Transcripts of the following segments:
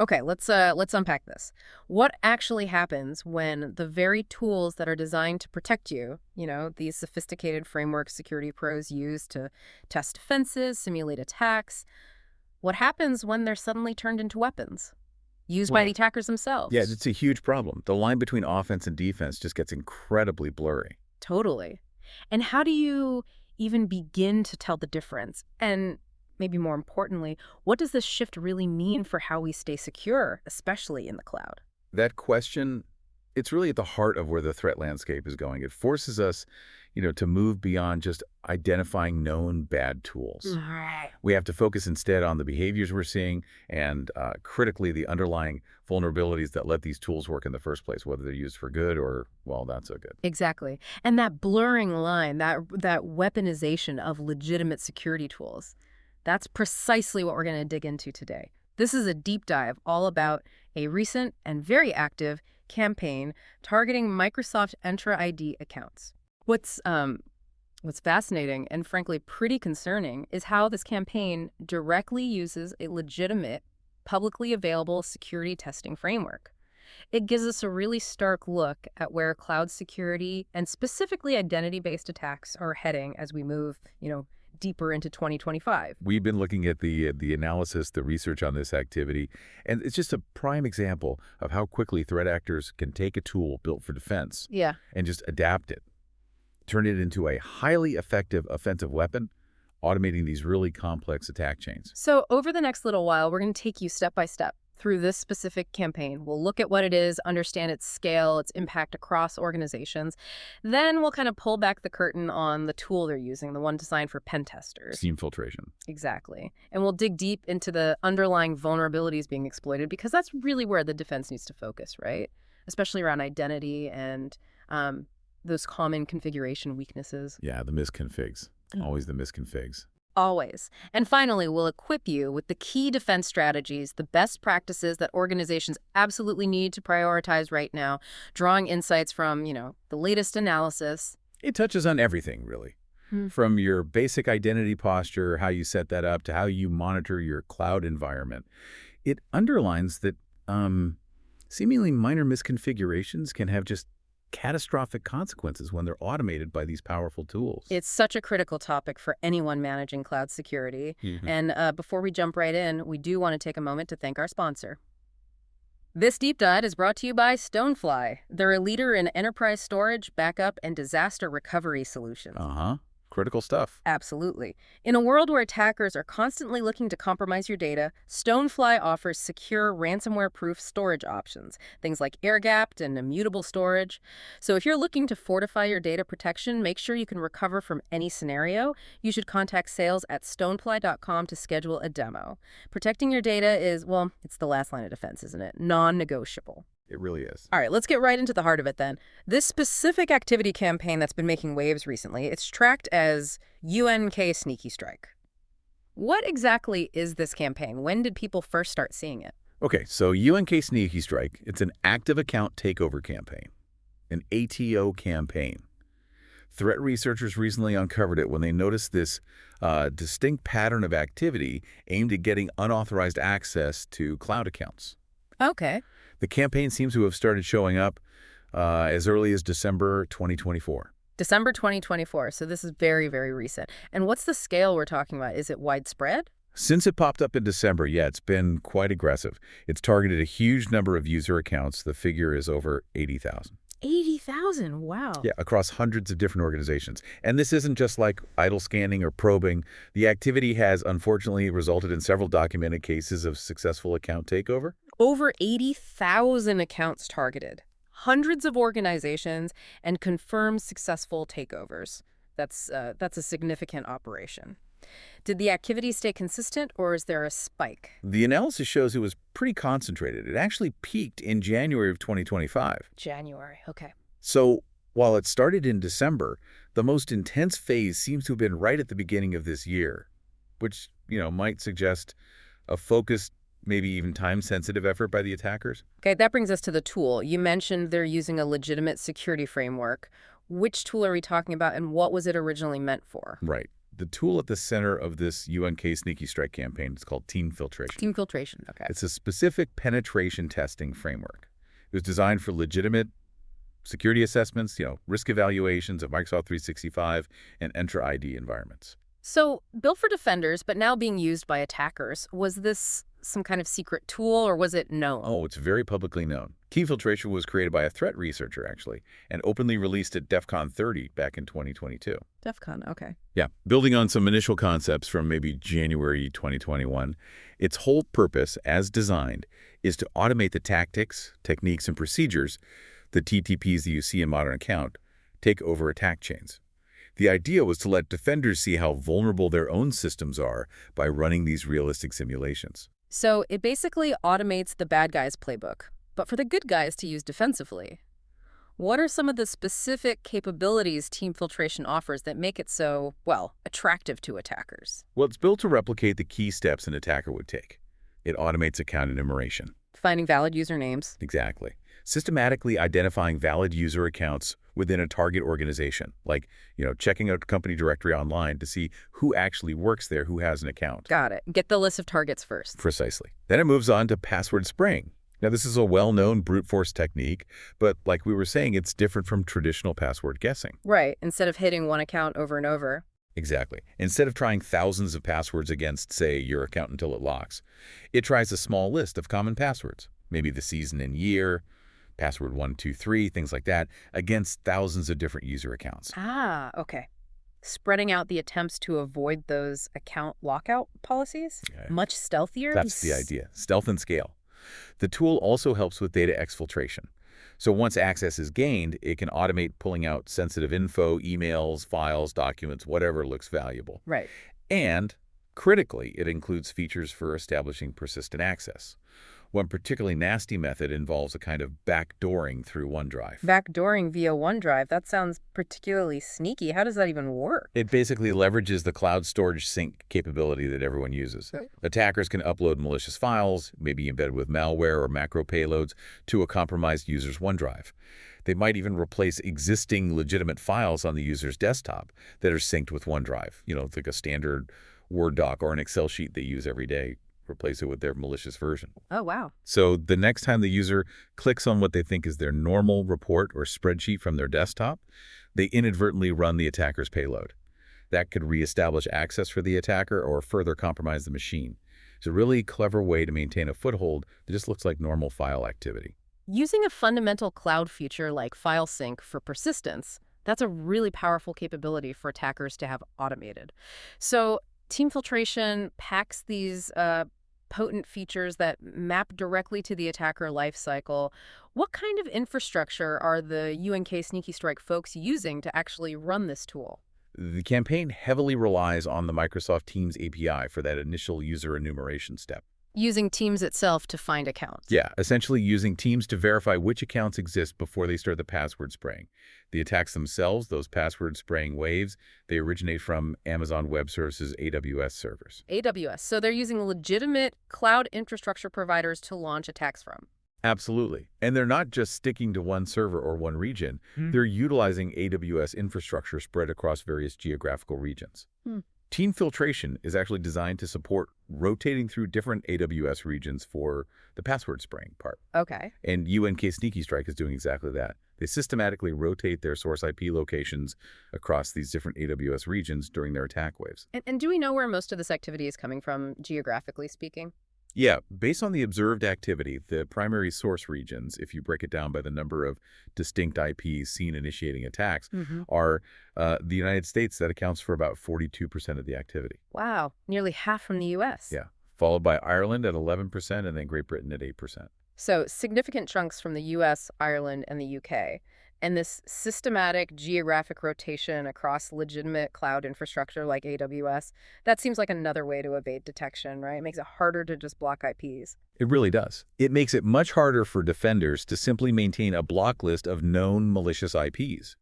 Okay, let's unpack this. What actually happens when the very tools that are designed to protect you, these sophisticated frameworks security pros use to test defenses, simulate attacks, what happens when they're suddenly turned into weapons used by the Well, attackers yeah, themselves? it's a huge problem. The line between offense and defense just gets incredibly blurry. Totally. And how do you even begin to tell the difference? And maybe more importantly, what does this shift really mean for how we stay secure, especially in the cloud? That question, it's really at the heart of where the threat landscape is going. It forces us, to move beyond just identifying known bad tools. Right. We have to focus instead on the behaviors we're seeing and critically the underlying vulnerabilities that let these tools work in the first place, whether they're used for good or, well, not so good. Exactly. And that blurring line, that weaponization of legitimate security tools, that's precisely what we're going to dig into today. This is a deep dive all about a recent and very active campaign targeting Microsoft Entra ID accounts. What's fascinating and frankly pretty concerning is how this campaign directly uses a legitimate, publicly available security testing framework. It gives us a really stark look at where cloud security and specifically identity-based attacks are heading as we move, deeper into 2025. We've been looking at the analysis, the research on this activity, and it's just a prime example of how quickly threat actors can take a tool built for defense Yeah. and just adapt it, turn it into a highly effective offensive weapon, automating these really complex attack chains. So over the next little while, we're going to take you step by step through this specific campaign. We'll look at what it is, understand its scale, its impact across organizations. Then we'll kind of pull back the curtain on the tool they're using, the one designed for pen testers. TeamFiltration. Exactly. And we'll dig deep into the underlying vulnerabilities being exploited because that's really where the defense needs to focus, right? Especially around identity and those common configuration weaknesses. Yeah, the misconfigs. Always the misconfigs. Always. And finally, we'll equip you with the key defense strategies, the best practices that organizations absolutely need to prioritize right now, drawing insights from, the latest analysis. It touches on everything, really. Hmm. From your basic identity posture, how you set that up, to how you monitor your cloud environment. It underlines that seemingly minor misconfigurations can have just catastrophic consequences when they're automated by these powerful tools. It's such a critical topic for anyone managing cloud security. Mhm. And before we jump right in, we do want to take a moment to thank our sponsor. This deep dive is brought to you by Stonefly. They're a leader in enterprise storage, backup, and disaster recovery solutions. Uh-huh. Critical stuff. Absolutely. In a world where attackers are constantly looking to compromise your data, Stonefly offers secure ransomware-proof storage options, things like air-gapped and immutable storage. So if you're looking to fortify your data protection, make sure you can recover from any scenario. You should contact sales at stonefly.com to schedule a demo. Protecting your data is, well, it's the last line of defense, isn't it? Non-negotiable. It really is. All right, let's get right into the heart of it then. This specific activity campaign that's been making waves recently, it's tracked as UNK Sneaky Strike. What exactly is this campaign? When did people first start seeing it? Okay, so UNK Sneaky Strike, it's an active account takeover campaign, an ATO campaign. Threat researchers recently uncovered it when they noticed this distinct pattern of activity aimed at getting unauthorized access to cloud accounts. Okay. The campaign seems to have started showing up as early as December 2024. December 2024, so this is very, very recent. And what's the scale we're talking about? Is it widespread? Since it popped up in December, yeah, it's been quite aggressive. It's targeted a huge number of user accounts. The figure is over 80,000. 80,000, wow. Yeah, across hundreds of different organizations. And this isn't just like idle scanning or probing. The activity has unfortunately resulted in several documented cases of successful account takeover. Over 80,000 accounts targeted, hundreds of organizations, and confirmed successful takeovers. That's a significant operation. Did the activity stay consistent, or is there a spike? The analysis shows it was pretty concentrated. It actually peaked in January of 2025. January, okay. So while it started in December, the most intense phase seems to have been right at the beginning of this year, which, might suggest a focused, maybe even time-sensitive effort by the attackers. Okay, that brings us to the tool. You mentioned they're using a legitimate security framework. Which tool are we talking about, and what was it originally meant for? Right. The tool at the center of this UNK Sneaky Strike campaign is called TeamFiltration. TeamFiltration, okay. It's a specific penetration testing framework. It was designed for legitimate security assessments, risk evaluations of Microsoft 365 and Entra ID environments. So, built for defenders, but now being used by attackers, was this some kind of secret tool, or was it known? Oh, it's very publicly known. TeamFiltration was created by a threat researcher, actually, and openly released at DEF CON 30 back in 2022. DEF CON, okay. Yeah, building on some initial concepts from maybe January 2021, its whole purpose, as designed, is to automate the tactics, techniques, and procedures, the TTPs that you see in modern account, take over attack chains. The idea was to let defenders see how vulnerable their own systems are by running these realistic simulations. So it basically automates the bad guys' playbook, but for the good guys to use defensively. What are some of the specific capabilities TeamFiltration offers that make it so, well, attractive to attackers? Well, it's built to replicate the key steps an attacker would take. It automates account enumeration. Finding valid usernames. Exactly. Systematically identifying valid user accounts within a target organization, like, checking out a company directory online to see who actually works there, who has an account. Got it. Get the list of targets first. Precisely. Then it moves on to password spraying. Now, this is a well-known brute force technique, but like we were saying, it's different from traditional password guessing. Right. Instead of hitting one account over and over. Exactly. Instead of trying thousands of passwords against, say, your account until it locks, it tries a small list of common passwords, maybe the season and year, password 123, things like that, against thousands of different user accounts. Ah, okay. Spreading out the attempts to avoid those account lockout policies? Yeah. Much stealthier? That's the idea. Stealth and scale. The tool also helps with data exfiltration. So once access is gained, it can automate pulling out sensitive info, emails, files, documents, whatever looks valuable. Right. And critically, it includes features for establishing persistent access. One particularly nasty method involves a kind of backdooring through OneDrive. Backdooring via OneDrive, that sounds particularly sneaky. How does that even work? It basically leverages the cloud storage sync capability that everyone uses. Attackers can upload malicious files, maybe embedded with malware or macro payloads, to a compromised user's OneDrive. They might even replace existing legitimate files on the user's desktop that are synced with OneDrive. It's like a standard Word doc or an Excel sheet they use every day. Replace it with their malicious version. Oh, wow. So the next time the user clicks on what they think is their normal report or spreadsheet from their desktop, they inadvertently run the attacker's payload. That could reestablish access for the attacker or further compromise the machine. It's a really clever way to maintain a foothold that just looks like normal file activity. Using a fundamental cloud feature like file sync for persistence, that's a really powerful capability for attackers to have automated. So TeamFiltration packs these potent features that map directly to the attacker lifecycle. What kind of infrastructure are the UNK Sneaky Strike folks using to actually run this tool? The campaign heavily relies on the Microsoft Teams API for that initial user enumeration step. Using Teams itself to find accounts. Yeah, essentially using Teams to verify which accounts exist before they start the password spraying. The attacks themselves, those password spraying waves, they originate from Amazon Web Services AWS servers. AWS. So they're using legitimate cloud infrastructure providers to launch attacks from. Absolutely. And they're not just sticking to one server or one region. They're utilizing AWS infrastructure spread across various geographical regions. TeamFiltration is actually designed to support rotating through different AWS regions for the password spraying part. Okay. And UNK Sneaky Strike is doing exactly that. They systematically rotate their source IP locations across these different AWS regions during their attack waves. And do we know where most of this activity is coming from, geographically speaking? Yeah, based on the observed activity, the primary source regions, if you break it down by the number of distinct IPs seen initiating attacks, are the United States. That accounts for about 42% of the activity. Wow, nearly half from the U.S. Yeah, followed by Ireland at 11% and then Great Britain at 8%. So significant chunks from the U.S., Ireland, and the U.K. And this systematic geographic rotation across legitimate cloud infrastructure like AWS, that seems like another way to evade detection, right? It makes it harder to just block IPs. It really does. It makes it much harder for defenders to simply maintain a block list of known malicious IPs.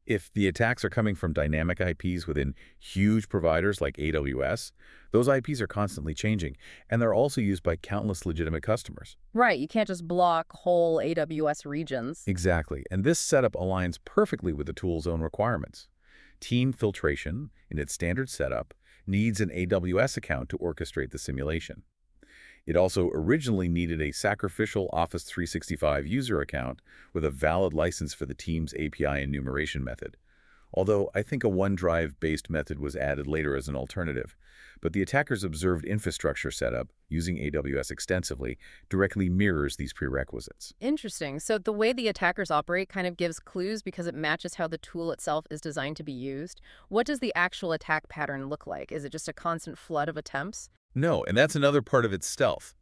If the attacks are coming from dynamic IPs within huge providers like AWS, those IPs are constantly changing, and they're also used by countless legitimate customers. Right, you can't just block whole AWS regions. Exactly, and this setup aligns perfectly with the tool's own requirements. TeamFiltration, in its standard setup, needs an AWS account to orchestrate the simulation. It also originally needed a sacrificial Office 365 user account with a valid license for the Teams API enumeration method. Although I think a OneDrive-based method was added later as an alternative. But the attacker's observed infrastructure setup, using AWS extensively, directly mirrors these prerequisites. Interesting. So the way the attackers operate kind of gives clues because it matches how the tool itself is designed to be used. What does the actual attack pattern look like? Is it just a constant flood of attempts? No, and that's another part of its stealth.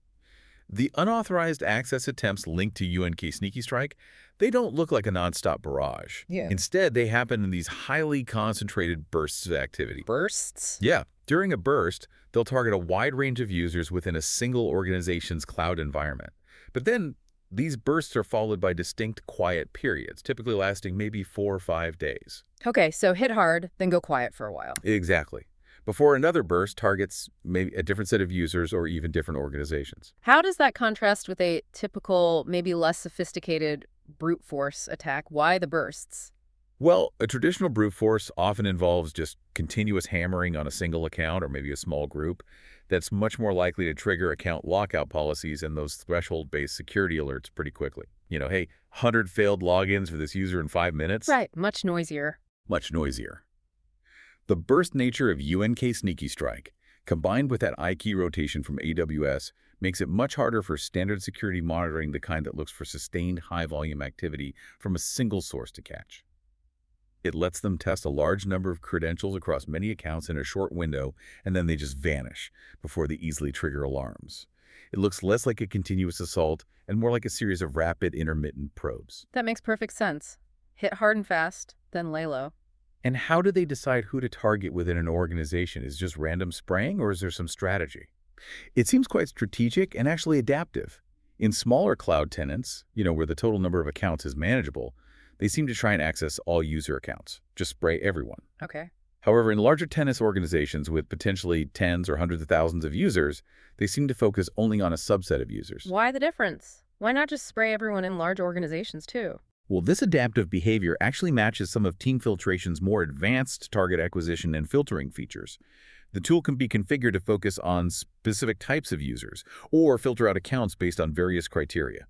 The unauthorized access attempts linked to UNK Sneaky Strike, they don't look like a nonstop barrage. Yeah. Instead, they happen in these highly concentrated bursts of activity. Bursts? Yeah, during a burst, they'll target a wide range of users within a single organization's cloud environment. But then, these bursts are followed by distinct quiet periods, typically lasting maybe 4 or 5 days. Okay, so hit hard, then go quiet for a while. Exactly. Before another burst targets maybe a different set of users or even different organizations. How does that contrast with a typical, maybe less sophisticated brute force attack? Why the bursts? Well, a traditional brute force often involves just continuous hammering on a single account or maybe a small group. That's much more likely to trigger account lockout policies and those threshold-based security alerts pretty quickly. Hey, 100 failed logins for this user in 5 minutes? Right, much noisier. Much noisier. The burst nature of UNK Sneaky Strike, combined with that I-key rotation from AWS, makes it much harder for standard security monitoring, the kind that looks for sustained high-volume activity from a single source to catch. It lets them test a large number of credentials across many accounts in a short window, and then they just vanish before they easily trigger alarms. It looks less like a continuous assault and more like a series of rapid, intermittent probes. That makes perfect sense. Hit hard and fast, then lay low. And how do they decide who to target within an organization? Is it just random spraying, or is there some strategy? It seems quite strategic and actually adaptive. In smaller cloud tenants, where the total number of accounts is manageable, they seem to try and access all user accounts, just spray everyone. Okay. However, in larger tenants organizations with potentially tens or hundreds of thousands of users, they seem to focus only on a subset of users. Why the difference? Why not just spray everyone in large organizations too? Well, this adaptive behavior actually matches some of TeamFiltration's more advanced target acquisition and filtering features. The tool can be configured to focus on specific types of users or filter out accounts based on various criteria.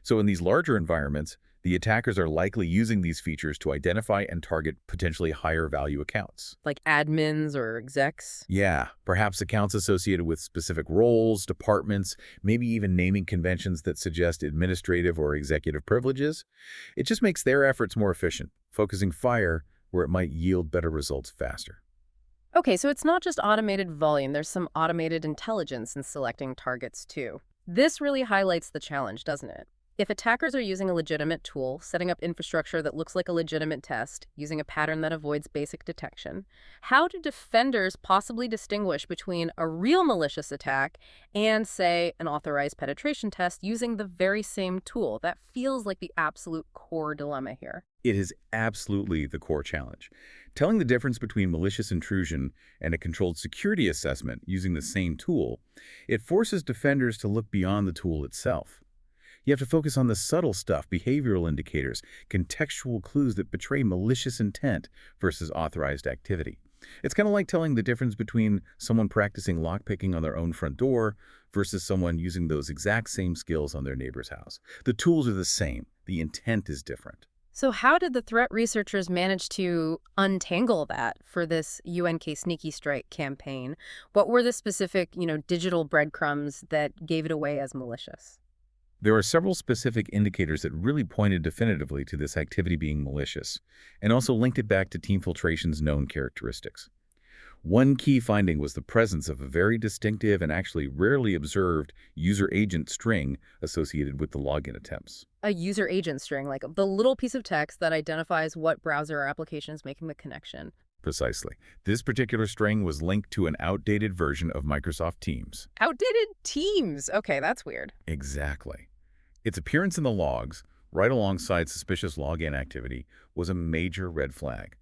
So in these larger environments, the attackers are likely using these features to identify and target potentially higher value accounts. Like admins or execs? Yeah, perhaps accounts associated with specific roles, departments, maybe even naming conventions that suggest administrative or executive privileges. It just makes their efforts more efficient, focusing fire where it might yield better results faster. Okay, so it's not just automated volume. There's some automated intelligence in selecting targets too. This really highlights the challenge, doesn't it? If attackers are using a legitimate tool, setting up infrastructure that looks like a legitimate test, using a pattern that avoids basic detection, how do defenders possibly distinguish between a real malicious attack and, say, an authorized penetration test using the very same tool? That feels like the absolute core dilemma here. It is absolutely the core challenge. Telling the difference between malicious intrusion and a controlled security assessment using the same tool, it forces defenders to look beyond the tool itself. You have to focus on the subtle stuff, behavioral indicators, contextual clues that betray malicious intent versus authorized activity. It's kind of like telling the difference between someone practicing lockpicking on their own front door versus someone using those exact same skills on their neighbor's house. The tools are the same. The intent is different. So how did the threat researchers manage to untangle that for this UNK Sneaky Strike campaign? What were the specific, digital breadcrumbs that gave it away as malicious? There are several specific indicators that really pointed definitively to this activity being malicious, and also linked it back to TeamFiltration's known characteristics. One key finding was the presence of a very distinctive and actually rarely observed user agent string associated with the login attempts. A user agent string, like the little piece of text that identifies what browser or application is making the connection. Precisely. This particular string was linked to an outdated version of Microsoft Teams. Outdated Teams. Okay, that's weird. Exactly. Its appearance in the logs, right alongside suspicious login activity, was a major red flag.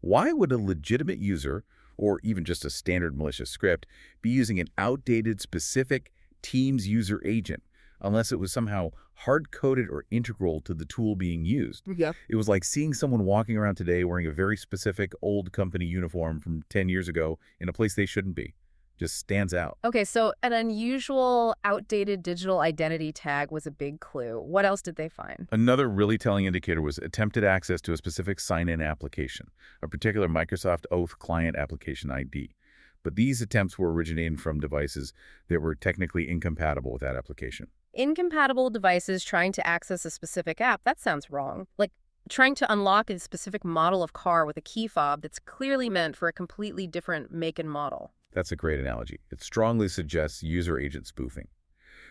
Why would a legitimate user, or even just a standard malicious script, be using an outdated specific Teams user agent? unless it was somehow hard-coded or integral to the tool being used. Yep. It was like seeing someone walking around today wearing a very specific old company uniform from 10 years ago in a place they shouldn't be. Just stands out. Okay, so an unusual, outdated digital identity tag was a big clue. What else did they find? Another really telling indicator was attempted access to a specific sign-in application, a particular Microsoft Oath client application ID. But these attempts were originating from devices that were technically incompatible with that application. Incompatible devices trying to access a specific app, that sounds wrong. Like trying to unlock a specific model of car with a key fob that's clearly meant for a completely different make and model. That's a great analogy. It strongly suggests user agent spoofing.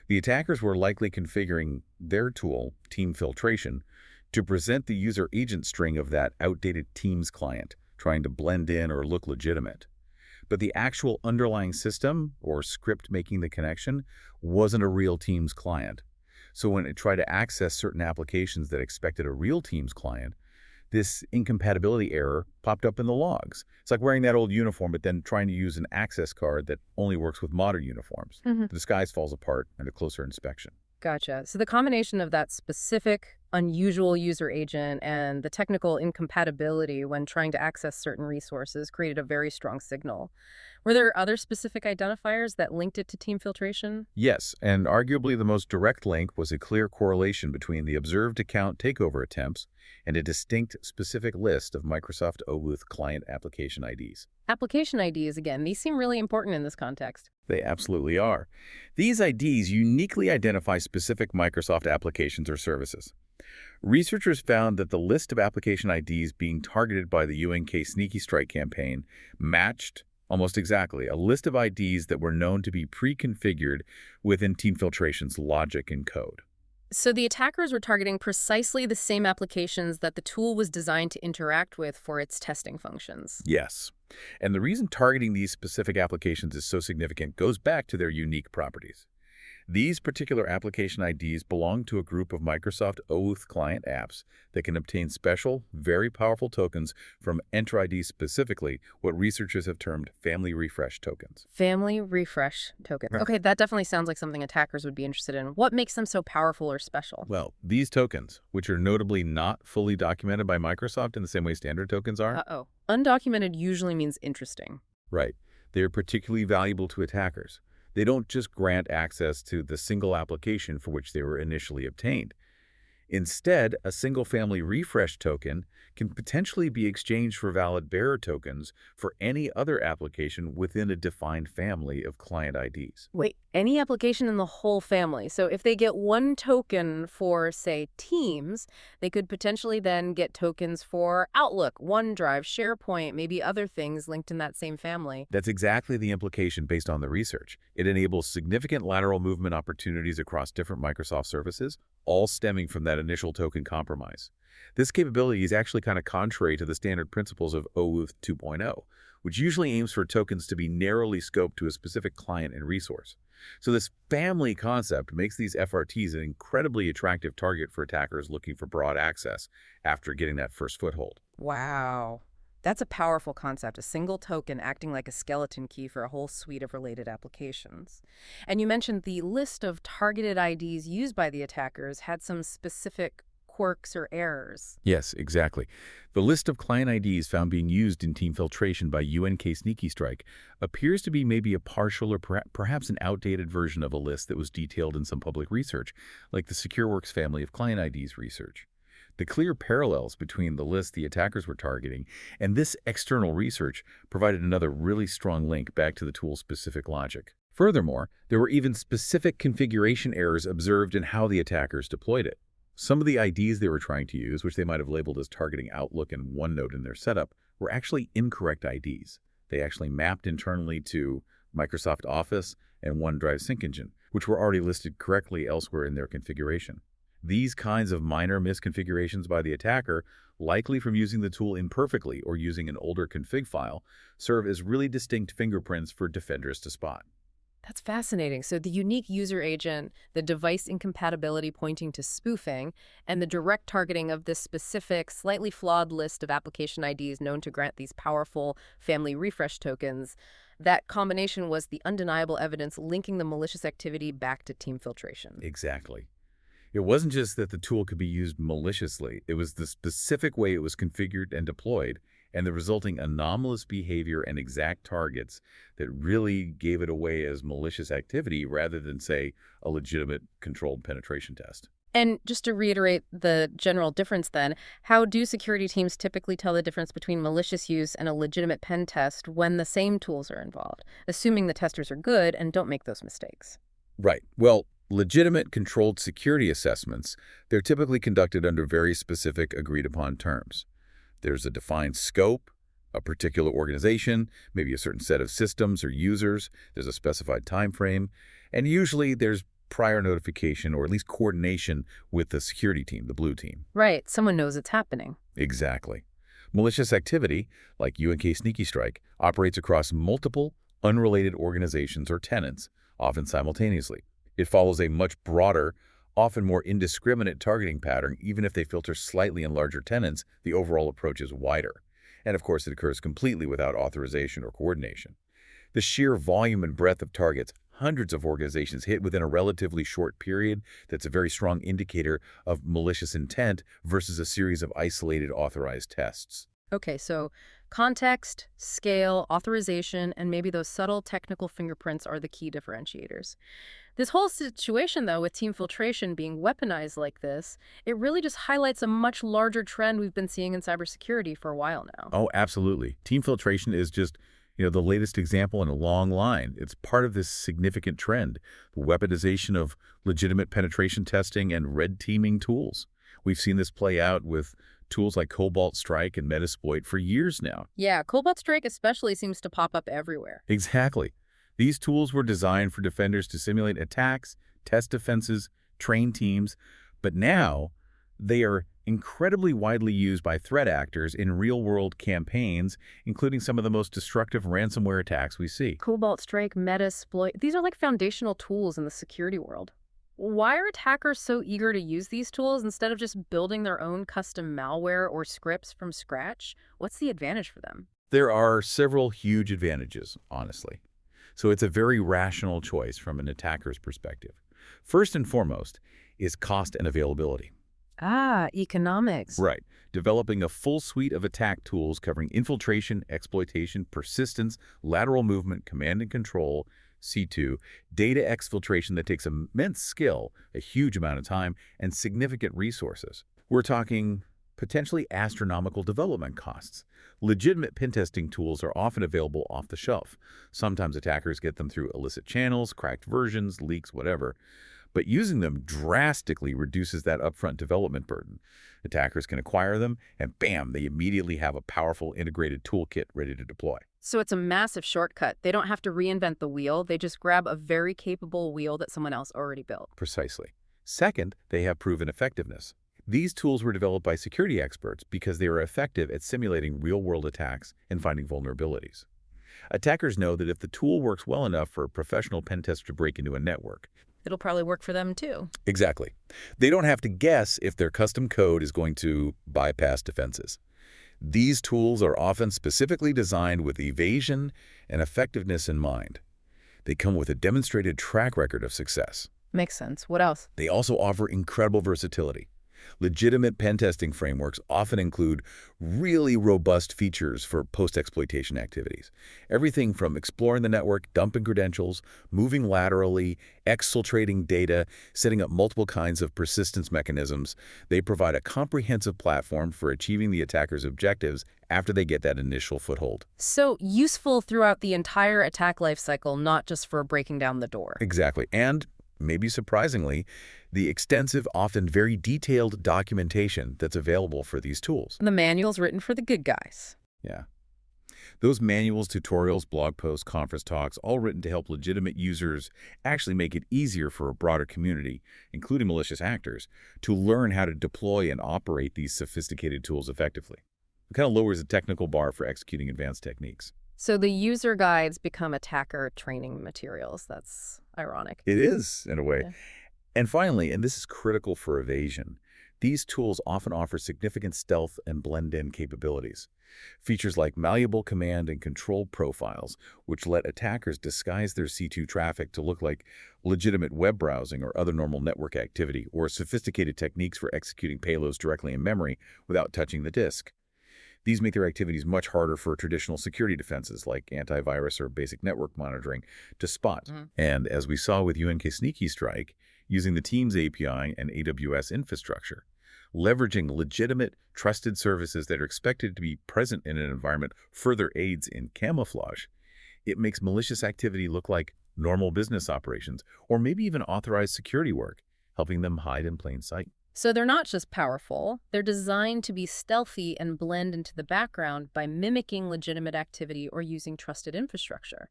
The attackers were likely configuring their tool, TeamFiltration, to present the user agent string of that outdated Teams client, trying to blend in or look legitimate. But the actual underlying system, or script making the connection, wasn't a real Teams client. So when it tried to access certain applications that expected a real Teams client, this incompatibility error popped up in the logs. It's like wearing that old uniform, but then trying to use an access card that only works with modern uniforms. The disguise falls apart under closer inspection. Gotcha. So the combination of that specific, unusual user agent and the technical incompatibility when trying to access certain resources created a very strong signal. Were there other specific identifiers that linked it to TeamFiltration? Yes, and arguably the most direct link was a clear correlation between the observed account takeover attempts and a distinct specific list of Microsoft OAuth client application IDs. Application IDs, again, these seem really important in this context. They absolutely are. These IDs uniquely identify specific Microsoft applications or services. Researchers found that the list of application IDs being targeted by the UNK Sneaky Strike campaign matched almost exactly a list of IDs that were known to be pre-configured within TeamFiltration's logic and code. So the attackers were targeting precisely the same applications that the tool was designed to interact with for its testing functions. Yes. And the reason targeting these specific applications is so significant goes back to their unique properties. These particular application IDs belong to a group of Microsoft OAuth client apps that can obtain special, very powerful tokens from Entra ID, specifically what researchers have termed family refresh tokens. Family refresh tokens. Okay, that definitely sounds like something attackers would be interested in. What makes them so powerful or special? Well, these tokens, which are notably not fully documented by Microsoft in the same way standard tokens are. Uh-oh. Undocumented usually means interesting. Right. They are particularly valuable to attackers. They don't just grant access to the single application for which they were initially obtained. Instead, a single family refresh token can potentially be exchanged for valid bearer tokens for any other application within a defined family of client IDs. Wait, any application in the whole family. So if they get one token for, say, Teams, they could potentially then get tokens for Outlook, OneDrive, SharePoint, maybe other things linked in that same family. That's exactly the implication based on the research. It enables significant lateral movement opportunities across different Microsoft services, all stemming from that initial token compromise. This capability is actually kind of contrary to the standard principles of OAuth 2.0, which usually aims for tokens to be narrowly scoped to a specific client and resource. So this family concept makes these FRTs an incredibly attractive target for attackers looking for broad access after getting that first foothold. Wow. That's a powerful concept, a single token acting like a skeleton key for a whole suite of related applications. And you mentioned the list of targeted IDs used by the attackers had some specific quirks or errors. Yes, exactly. The list of client IDs found being used in TeamFiltration by UNK Sneaky Strike appears to be maybe a partial or perhaps an outdated version of a list that was detailed in some public research, like the SecureWorks family of client IDs research. The clear parallels between the list the attackers were targeting and this external research provided another really strong link back to the tool's specific logic. Furthermore, there were even specific configuration errors observed in how the attackers deployed it. Some of the IDs they were trying to use, which they might have labeled as targeting Outlook and OneNote in their setup, were actually incorrect IDs. They actually mapped internally to Microsoft Office and OneDrive Sync Engine, which were already listed correctly elsewhere in their configuration. These kinds of minor misconfigurations by the attacker, likely from using the tool imperfectly or using an older config file, serve as really distinct fingerprints for defenders to spot. That's fascinating. So the unique user agent, the device incompatibility pointing to spoofing, and the direct targeting of this specific, slightly flawed list of application IDs known to grant these powerful family refresh tokens, that combination was the undeniable evidence linking the malicious activity back to team filtration. Exactly. It wasn't just that the tool could be used maliciously. It was the specific way it was configured and deployed, and the resulting anomalous behavior and exact targets that really gave it away as malicious activity rather than, say, a legitimate controlled penetration test. And just to reiterate the general difference then, how do security teams typically tell the difference between malicious use and a legitimate pen test when the same tools are involved, assuming the testers are good and don't make those mistakes? Right. Well, legitimate controlled security assessments, they're typically conducted under very specific agreed-upon terms. There's a defined scope, a particular organization, maybe a certain set of systems or users, there's a specified time frame, and usually there's prior notification or at least coordination with the security team, the blue team. Right, someone knows it's happening. Exactly. Malicious activity, like UNK Sneaky Strike, operates across multiple, unrelated organizations or tenants, often simultaneously. It follows a much broader, often more indiscriminate targeting pattern. Even if they filter slightly in larger tenants, the overall approach is wider. And of course, it occurs completely without authorization or coordination. The sheer volume and breadth of targets, hundreds of organizations hit within a relatively short period, that's a very strong indicator of malicious intent versus a series of isolated authorized tests. Okay, so context, scale, authorization, and maybe those subtle technical fingerprints are the key differentiators. This whole situation, though, with team filtration being weaponized like this, it really just highlights a much larger trend we've been seeing in cybersecurity for a while now. Oh, absolutely. Team filtration is just, the latest example in a long line. It's part of this significant trend, the weaponization of legitimate penetration testing and red teaming tools. We've seen this play out with tools like Cobalt Strike and Metasploit for years now. Yeah, Cobalt Strike especially seems to pop up everywhere. Exactly. These tools were designed for defenders to simulate attacks, test defenses, train teams, but now they are incredibly widely used by threat actors in real-world campaigns, including some of the most destructive ransomware attacks we see. Cobalt Strike, Metasploit, these are like foundational tools in the security world. Why are attackers so eager to use these tools instead of just building their own custom malware or scripts from scratch? What's the advantage for them? There are several huge advantages, honestly. So it's a very rational choice from an attacker's perspective. First and foremost is cost and availability. Ah, economics. Right. Developing a full suite of attack tools covering infiltration, exploitation, persistence, lateral movement, command and control, C2, data exfiltration that takes immense skill, a huge amount of time, and significant resources. We're talking potentially astronomical development costs. Legitimate pen testing tools are often available off the shelf. Sometimes attackers get them through illicit channels, cracked versions, leaks, whatever. But using them drastically reduces that upfront development burden. Attackers can acquire them, and bam, they immediately have a powerful integrated toolkit ready to deploy. So it's a massive shortcut. They don't have to reinvent the wheel. They just grab a very capable wheel that someone else already built. Precisely. Second, they have proven effectiveness. These tools were developed by security experts because they are effective at simulating real-world attacks and finding vulnerabilities. Attackers know that if the tool works well enough for a professional pen tester to break into a network, It'll probably work for them too. exactly, they don't have to guess if their custom code is going to bypass defenses. These tools are often specifically designed with evasion and effectiveness in mind. They come with a demonstrated track record of success. Makes sense. What else? They also offer incredible versatility. Legitimate pen testing frameworks often include really robust features for post-exploitation activities. Everything from exploring the network, dumping credentials, moving laterally, exfiltrating data, setting up multiple kinds of persistence mechanisms. They provide a comprehensive platform for achieving the attacker's objectives after they get that initial foothold. So useful throughout the entire attack lifecycle, not just for breaking down the door. Exactly. And maybe surprisingly, the extensive, often very detailed documentation that's available for these tools. The manual's written for the good guys. Yeah. Those manuals, tutorials, blog posts, conference talks, all written to help legitimate users actually make it easier for a broader community, including malicious actors, to learn how to deploy and operate these sophisticated tools effectively. It kind of lowers the technical bar for executing advanced techniques. So the user guides become attacker training materials. That's ironic. It is, in a way. Yeah. And finally, and this is critical for evasion, these tools often offer significant stealth and blend-in capabilities. Features like malleable command and control profiles, which let attackers disguise their C2 traffic to look like legitimate web browsing or other normal network activity, or sophisticated techniques for executing payloads directly in memory without touching the disk. These make their activities much harder for traditional security defenses like antivirus or basic network monitoring to spot. And as we saw with UNK Sneaky Strike, using the Teams API and AWS infrastructure, leveraging legitimate, trusted services that are expected to be present in an environment further aids in camouflage. It makes malicious activity look like normal business operations, or maybe even authorized security work, helping them hide in plain sight. So they're not just powerful, they're designed to be stealthy and blend into the background by mimicking legitimate activity or using trusted infrastructure.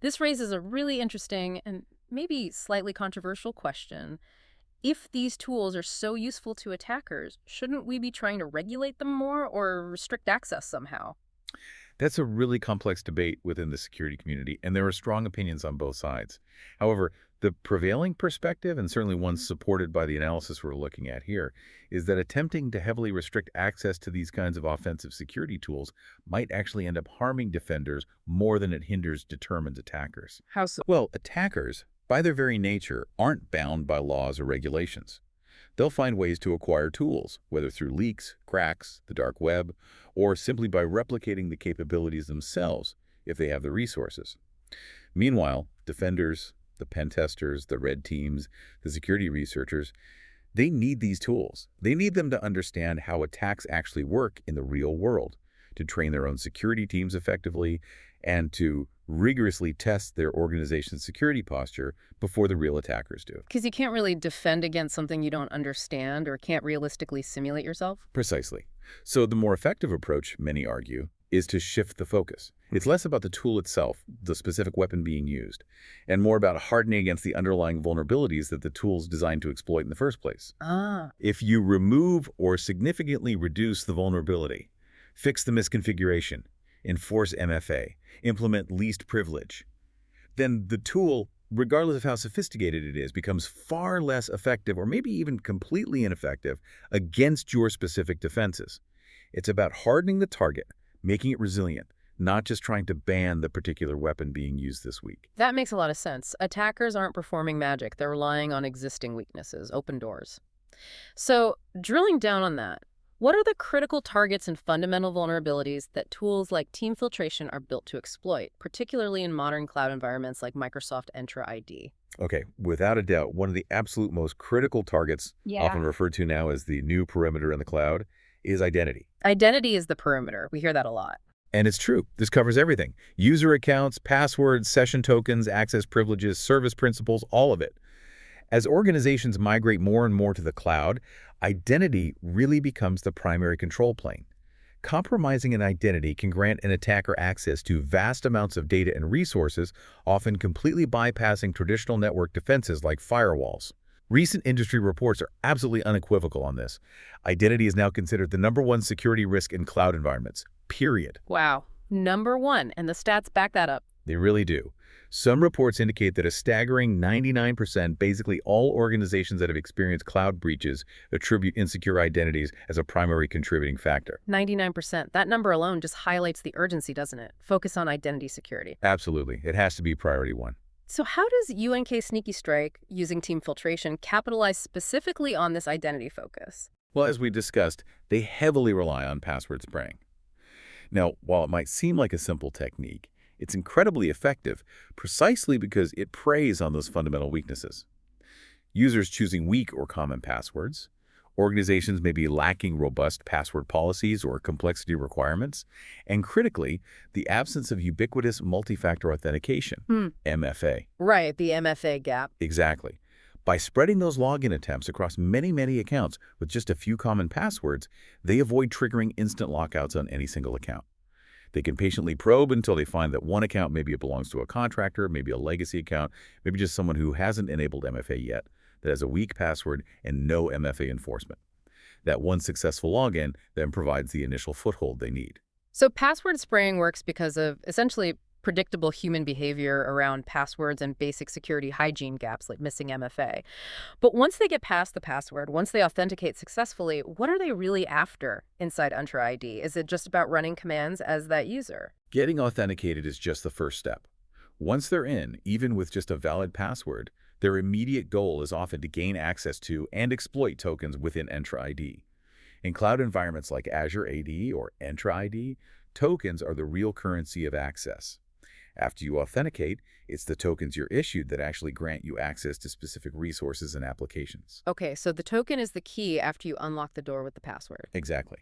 This raises a really interesting and maybe slightly controversial question. If these tools are so useful to attackers, shouldn't we be trying to regulate them more or restrict access somehow? That's a really complex debate within the security community, and there are strong opinions on both sides. However, the prevailing perspective, and certainly one supported by the analysis we're looking at here, is that attempting to heavily restrict access to these kinds of offensive security tools might actually end up harming defenders more than it hinders determined attackers. How so? Well, attackers, by their very nature, aren't bound by laws or regulations. They'll find ways to acquire tools, whether through leaks, cracks, the dark web, or simply by replicating the capabilities themselves if they have the resources. Meanwhile, defenders, the pen testers, the red teams, the security researchers, they need these tools. They need them to understand how attacks actually work in the real world, to train their own security teams effectively, and to rigorously test their organization's security posture before the real attackers do. Because you can't really defend against something you don't understand or can't realistically simulate yourself? Precisely. So the more effective approach, many argue, is to shift the focus. It's less about the tool itself, the specific weapon being used, and more about hardening against the underlying vulnerabilities that the tool's designed to exploit in the first place. If you remove or significantly reduce the vulnerability, fix the misconfiguration, enforce MFA, implement least privilege, then the tool, regardless of how sophisticated it is, becomes far less effective or maybe even completely ineffective against your specific defenses. It's about hardening the target, making it resilient, not just trying to ban the particular weapon being used this week. That makes a lot of sense. Attackers aren't performing magic. They're relying on existing weaknesses, open doors. So, drilling down on that, what are the critical targets and fundamental vulnerabilities that tools like TeamFiltration are built to exploit, particularly in modern cloud environments like Microsoft Entra ID? Okay, without a doubt, one of the absolute most critical targets, often referred to now as the new perimeter in the cloud, is identity. Identity is the perimeter. We hear that a lot. And it's true. This covers everything. User accounts, passwords, session tokens, access privileges, service principals, all of it. As organizations migrate more and more to the cloud, identity really becomes the primary control plane. Compromising an identity can grant an attacker access to vast amounts of data and resources, often completely bypassing traditional network defenses like firewalls. Recent industry reports are absolutely unequivocal on this. Identity is now considered the #1 security risk in cloud environments, period. Wow. #1, and the stats back that up. They really do. Some reports indicate that a staggering 99%, basically all organizations that have experienced cloud breaches, attribute insecure identities as a primary contributing factor. 99%. That number alone just highlights the urgency, doesn't it? Focus on identity security. Absolutely. It has to be priority one. So how does UNK Sneaky Strike, using TeamFiltration, capitalize specifically on this identity focus? Well, as we discussed, they heavily rely on password spraying. Now, while it might seem like a simple technique, it's incredibly effective precisely because it preys on those fundamental weaknesses. Users choosing weak or common passwords, organizations may be lacking robust password policies or complexity requirements, and critically, the absence of ubiquitous multi-factor authentication, MFA. Right, the MFA gap. Exactly. By spreading those login attempts across many accounts with just a few common passwords, they avoid triggering instant lockouts on any single account. They can patiently probe until they find that one account maybe it belongs to a contractor, maybe a legacy account, maybe just someone who hasn't enabled MFA yet, that has a weak password and no MFA enforcement. That one successful login then provides the initial foothold they need. So password spraying works because of essentially predictable human behavior around passwords and basic security hygiene gaps like missing MFA. But once they get past the password, once they authenticate successfully, what are they really after inside Entra ID? Is it just about running commands as that user? Getting authenticated is just the first step. Once they're in, even with just a valid password, their immediate goal is often to gain access to and exploit tokens within Entra ID. In cloud environments like Azure AD or Entra ID, tokens are the real currency of access. After you authenticate, it's the tokens you're issued that actually grant you access to specific resources and applications. Okay, so the token is the key after you unlock the door with the password. Exactly.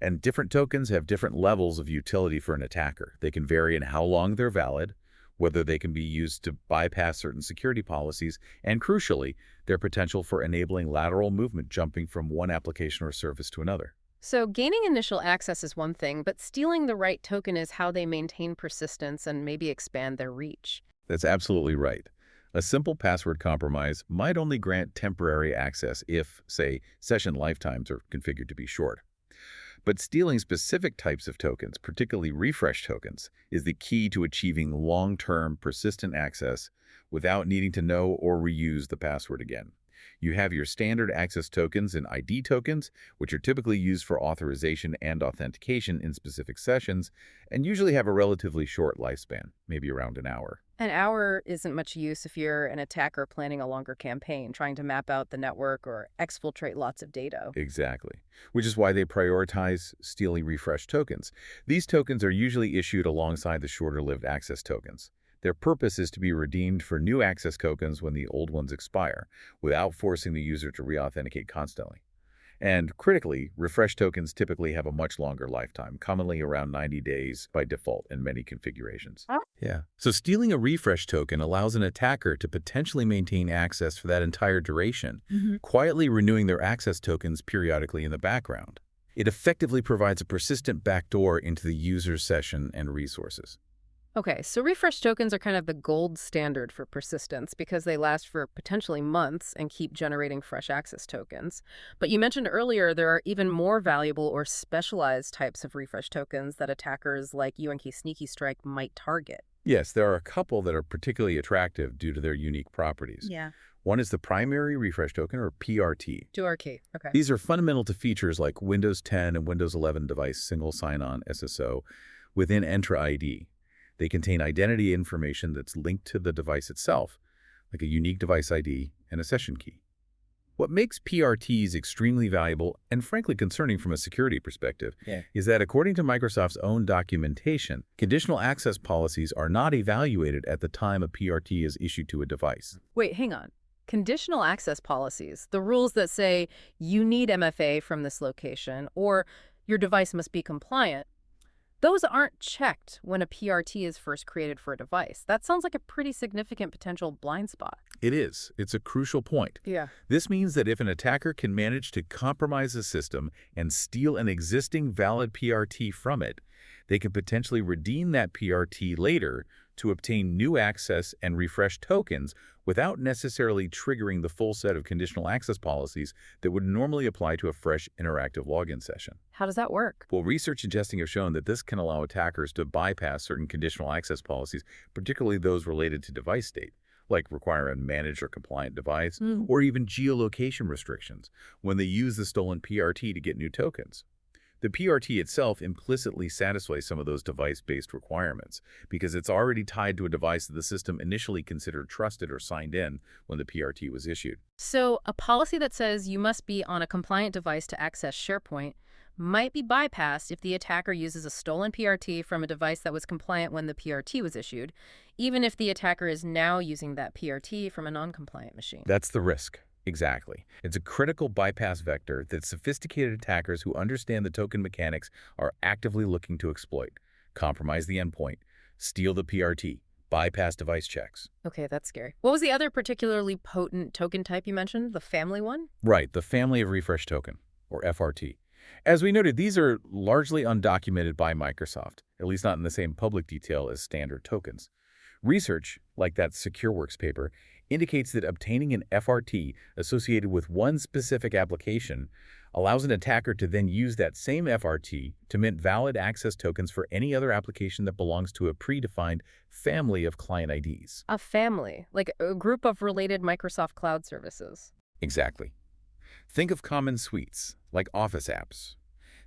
And different tokens have different levels of utility for an attacker. They can vary in how long they're valid, whether they can be used to bypass certain security policies, and crucially, their potential for enabling lateral movement jumping from one application or service to another. So gaining initial access is one thing, but stealing the right token is how they maintain persistence and maybe expand their reach. That's absolutely right. A simple password compromise might only grant temporary access if, say, session lifetimes are configured to be short. But stealing specific types of tokens, particularly refresh tokens, is the key to achieving long-term persistent access without needing to know or reuse the password again. You have your standard access tokens and ID tokens, which are typically used for authorization and authentication in specific sessions, and usually have a relatively short lifespan, maybe around an hour. An hour isn't much use if you're an attacker planning a longer campaign, trying to map out the network or exfiltrate lots of data. Exactly, which is why they prioritize stealing refresh tokens. These tokens are usually issued alongside the shorter-lived access tokens. Their purpose is to be redeemed for new access tokens when the old ones expire, without forcing the user to re-authenticate constantly. And critically, refresh tokens typically have a much longer lifetime, commonly around 90 days by default in many configurations. Oh. Yeah. So stealing a refresh token allows an attacker to potentially maintain access for that entire duration, quietly renewing their access tokens periodically in the background. It effectively provides a persistent backdoor into the user's session and resources. Okay, so refresh tokens are kind of the gold standard for persistence because they last for potentially months and keep generating fresh access tokens. But you mentioned earlier there are even more valuable or specialized types of refresh tokens that attackers like UNK Sneaky Strike might target. Yes, there are a couple that are particularly attractive due to their unique properties. Yeah. One is the primary refresh token, or PRT. 2RK, okay. These are fundamental to features like Windows 10 and Windows 11 device single sign-on SSO within Entra ID. They contain identity information that's linked to the device itself, like a unique device ID and a session key. What makes PRTs extremely valuable and frankly concerning from a security perspective is that according to Microsoft's own documentation, conditional access policies are not evaluated at the time a PRT is issued to a device. Wait, hang on. Conditional access policies, the rules that say you need MFA from this location or your device must be compliant, those aren't checked when a PRT is first created for a device. That sounds like a pretty significant potential blind spot. It is. It's a crucial point. Yeah. This means that if an attacker can manage to compromise a system and steal an existing valid PRT from it, they can potentially redeem that PRT later to obtain new access and refresh tokens without necessarily triggering the full set of conditional access policies that would normally apply to a fresh interactive login session. How does that work? Well, research and testing have shown that this can allow attackers to bypass certain conditional access policies, particularly those related to device state, like requiring a managed or compliant device, or even geolocation restrictions, when they use the stolen PRT to get new tokens. The PRT itself implicitly satisfies some of those device-based requirements because it's already tied to a device that the system initially considered trusted or signed in when the PRT was issued. So a policy that says you must be on a compliant device to access SharePoint might be bypassed if the attacker uses a stolen PRT from a device that was compliant when the PRT was issued, even if the attacker is now using that PRT from a non-compliant machine. That's the risk. Exactly. It's a critical bypass vector that sophisticated attackers who understand the token mechanics are actively looking to exploit, compromise the endpoint, steal the PRT, bypass device checks. Okay, that's scary. What was the other particularly potent token type you mentioned, the family one? Right, the family of refresh token, or FRT. As we noted, these are largely undocumented by Microsoft, at least not in the same public detail as standard tokens. Research, like that SecureWorks paper, indicates that obtaining an FRT associated with one specific application allows an attacker to then use that same FRT to mint valid access tokens for any other application that belongs to a predefined family of client IDs. A family, like a group of related Microsoft Cloud services. Exactly. Think of common suites, like Office apps.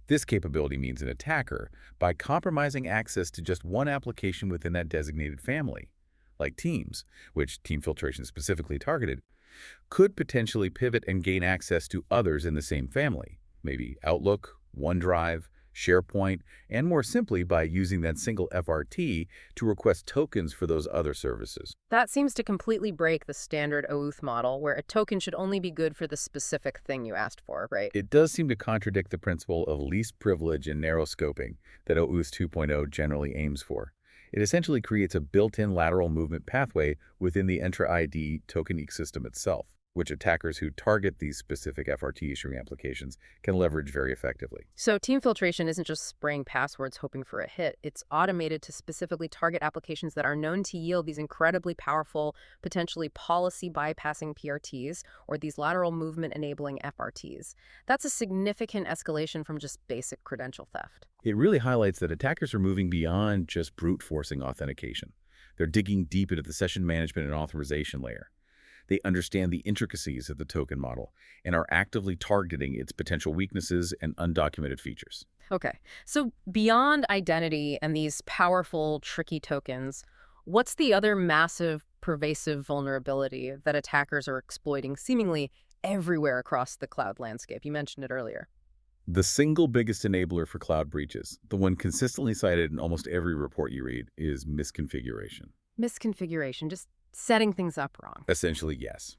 This capability means an attacker, by compromising access to just one application within that designated family, like Teams, which TeamFiltration specifically targeted, could potentially pivot and gain access to others in the same family, maybe Outlook, OneDrive, SharePoint, and more simply by using that single FRT to request tokens for those other services. That seems to completely break the standard OAuth model, where a token should only be good for the specific thing you asked for, right? It does seem to contradict the principle of least privilege and narrow scoping that OAuth 2.0 generally aims for. It essentially creates a built-in lateral movement pathway within the Entra ID token ecosystem itself, which attackers who target these specific FRT issuing applications can leverage very effectively. So TeamFiltration isn't just spraying passwords hoping for a hit. It's automated to specifically target applications that are known to yield these incredibly powerful, potentially policy-bypassing PRTs or these lateral movement-enabling FRTs. That's a significant escalation from just basic credential theft. It really highlights that attackers are moving beyond just brute-forcing authentication. They're digging deep into the session management and authorization layer. They understand the intricacies of the token model and are actively targeting its potential weaknesses and undocumented features. Okay, so beyond identity and these powerful, tricky tokens, what's the other massive, pervasive vulnerability that attackers are exploiting seemingly everywhere across the cloud landscape? You mentioned it earlier. The single biggest enabler for cloud breaches, the one consistently cited in almost every report you read, is misconfiguration. Misconfiguration, just setting things up wrong. Essentially, yes.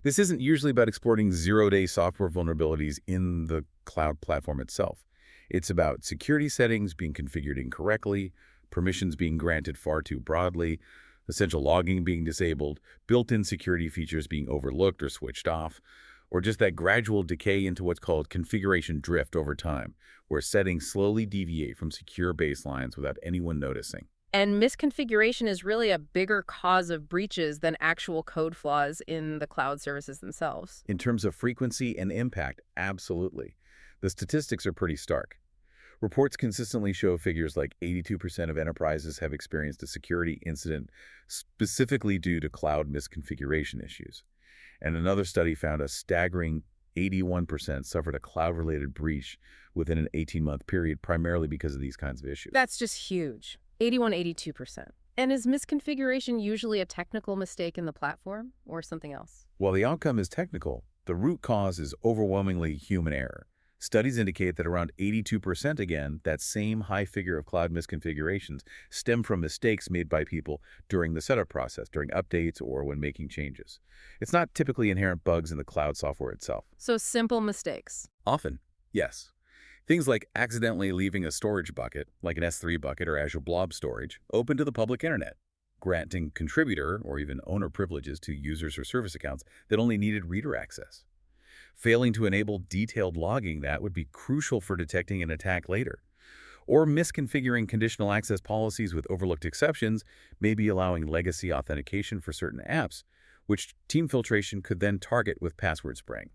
This isn't usually about exploiting zero-day software vulnerabilities in the cloud platform itself. It's about security settings being configured incorrectly, permissions being granted far too broadly, essential logging being disabled, built-in security features being overlooked or switched off, or just that gradual decay into what's called configuration drift over time, where settings slowly deviate from secure baselines without anyone noticing. And misconfiguration is really a bigger cause of breaches than actual code flaws in the cloud services themselves. In terms of frequency and impact, absolutely. The statistics are pretty stark. Reports consistently show figures like 82% of enterprises have experienced a security incident specifically due to cloud misconfiguration issues. And another study found a staggering 81% suffered a cloud-related breach within an 18-month period, primarily because of these kinds of issues. That's just huge. 82%. And is misconfiguration usually a technical mistake in the platform or something else? While the outcome is technical, the root cause is overwhelmingly human error. Studies indicate that around 82%, again, that same high figure of cloud misconfigurations, stem from mistakes made by people during the setup process, during updates, or when making changes. It's not typically inherent bugs in the cloud software itself. So simple mistakes. Often, yes. Things like accidentally leaving a storage bucket, like an S3 bucket or Azure Blob Storage, open to the public internet, granting contributor or even owner privileges to users or service accounts that only needed reader access. Failing to enable detailed logging that would be crucial for detecting an attack later. Or misconfiguring conditional access policies with overlooked exceptions, maybe allowing legacy authentication for certain apps, which TeamFiltration could then target with password spraying.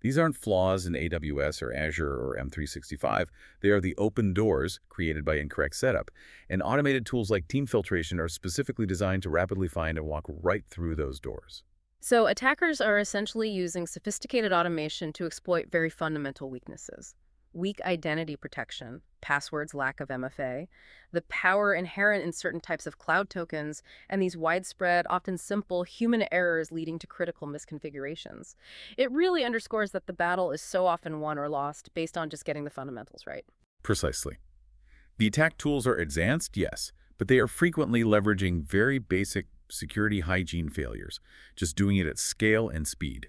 These aren't flaws in AWS or Azure or M365. They are the open doors created by incorrect setup. And automated tools like TeamFiltration are specifically designed to rapidly find and walk right through those doors. So attackers are essentially using sophisticated automation to exploit very fundamental weaknesses. Weak identity protection, passwords' lack of MFA, the power inherent in certain types of cloud tokens, and these widespread, often simple, human errors leading to critical misconfigurations. It really underscores that the battle is so often won or lost based on just getting the fundamentals right. Precisely. The attack tools are advanced, yes, but they are frequently leveraging very basic security hygiene failures, just doing it at scale and speed.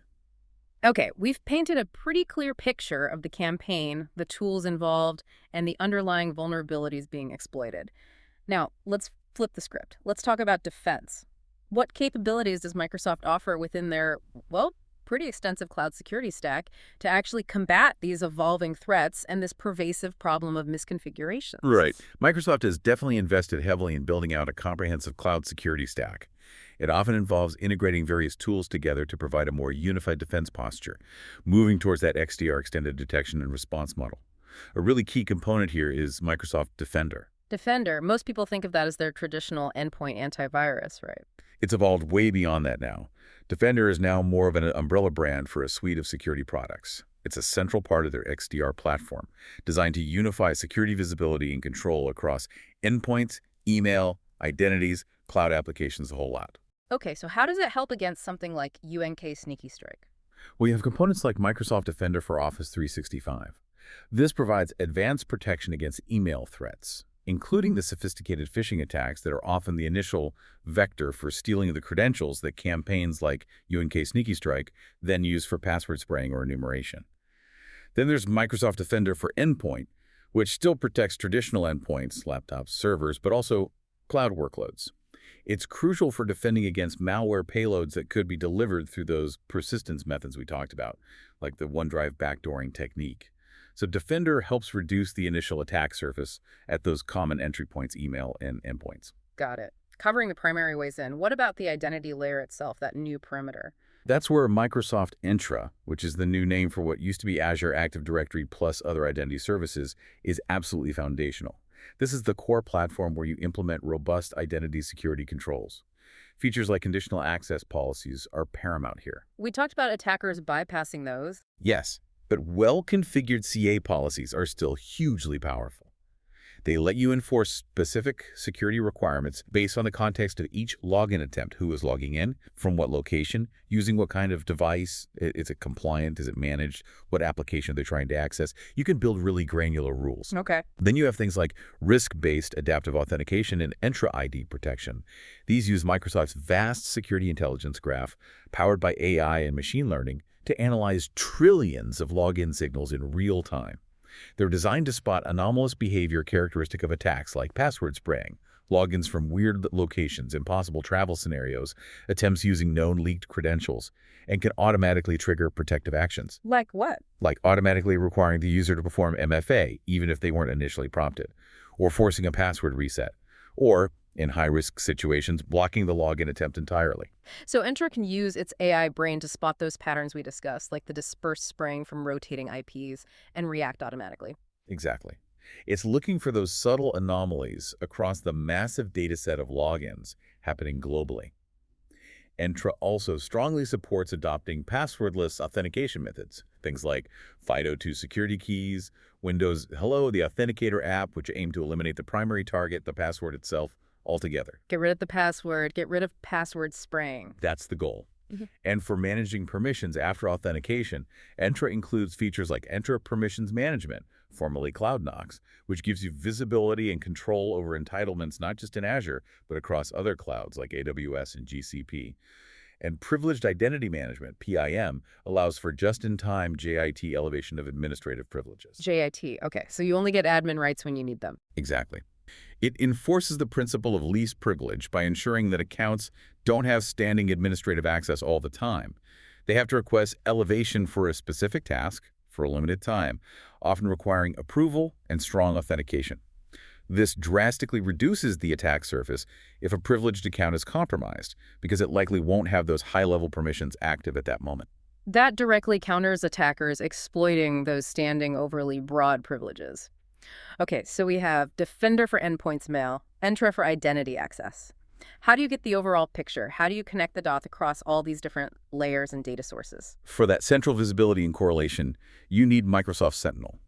Okay, we've painted a pretty clear picture of the campaign, the tools involved, and the underlying vulnerabilities being exploited. Now, let's flip the script. Let's talk about defense. What capabilities does Microsoft offer within their, well, pretty extensive cloud security stack to actually combat these evolving threats and this pervasive problem of misconfigurations? Right. Microsoft has definitely invested heavily in building out a comprehensive cloud security stack. It often involves integrating various tools together to provide a more unified defense posture, moving towards that XDR extended detection and response model. A really key component here is Microsoft Defender. Defender, most people think of that as their traditional endpoint antivirus, right? It's evolved way beyond that now. Defender is now more of an umbrella brand for a suite of security products. It's a central part of their XDR platform, designed to unify security visibility and control across endpoints, email, identities, cloud applications, a whole lot. Okay, so how does it help against something like UNK Sneaky Strike? We have components like Microsoft Defender for Office 365. This provides advanced protection against email threats, including the sophisticated phishing attacks that are often the initial vector for stealing the credentials that campaigns like UNK Sneaky Strike then use for password spraying or enumeration. Then there's Microsoft Defender for Endpoint, which still protects traditional endpoints, laptops, servers, but also cloud workloads. It's crucial for defending against malware payloads that could be delivered through those persistence methods we talked about, like the OneDrive backdooring technique. So Defender helps reduce the initial attack surface at those common entry points, email and endpoints. Got it. Covering the primary ways in, what about the identity layer itself, that new perimeter? That's where Microsoft Entra, which is the new name for what used to be Azure Active Directory plus other identity services, is absolutely foundational. This is the core platform where you implement robust identity security controls. Features like conditional access policies are paramount here. We talked about attackers bypassing those. Yes, but well-configured CA policies are still hugely powerful. They let you enforce specific security requirements based on the context of each login attempt, who is logging in, from what location, using what kind of device, is it compliant, is it managed, what application they're trying to access. You can build really granular rules. Okay. Then you have things like risk-based adaptive authentication and Entra ID protection. These use Microsoft's vast security intelligence graph, powered by AI and machine learning, to analyze trillions of login signals in real time. They're designed to spot anomalous behavior characteristic of attacks like password spraying, logins from weird locations, impossible travel scenarios, attempts using known leaked credentials, and can automatically trigger protective actions. Like what? Like automatically requiring the user to perform MFA, even if they weren't initially prompted, or forcing a password reset, or, in high-risk situations, blocking the login attempt entirely. So Entra can use its AI brain to spot those patterns we discussed, like the dispersed spraying from rotating IPs, and react automatically. Exactly. It's looking for those subtle anomalies across the massive data set of logins happening globally. Entra also strongly supports adopting passwordless authentication methods, things like FIDO2 security keys, Windows Hello, the Authenticator app, which aim to eliminate the primary target, the password itself, altogether. Get rid of the password, get rid of password spraying. That's the goal. And for managing permissions after authentication, Entra includes features like Entra Permissions Management, formerly CloudKnox, which gives you visibility and control over entitlements not just in Azure, but across other clouds like AWS and GCP. And Privileged Identity Management, PIM, allows for just-in-time JIT elevation of administrative privileges. JIT, okay. So you only get admin rights when you need them. Exactly. It enforces the principle of least privilege by ensuring that accounts don't have standing administrative access all the time. They have to request elevation for a specific task for a limited time, often requiring approval and strong authentication. This drastically reduces the attack surface if a privileged account is compromised, because it likely won't have those high-level permissions active at that moment. That directly counters attackers exploiting those standing overly broad privileges. Okay, so we have Defender for endpoints mail, Entra for identity access. How do you get the overall picture? How do you connect the dots across all these different layers and data sources? For that central visibility and correlation, you need Microsoft Sentinel.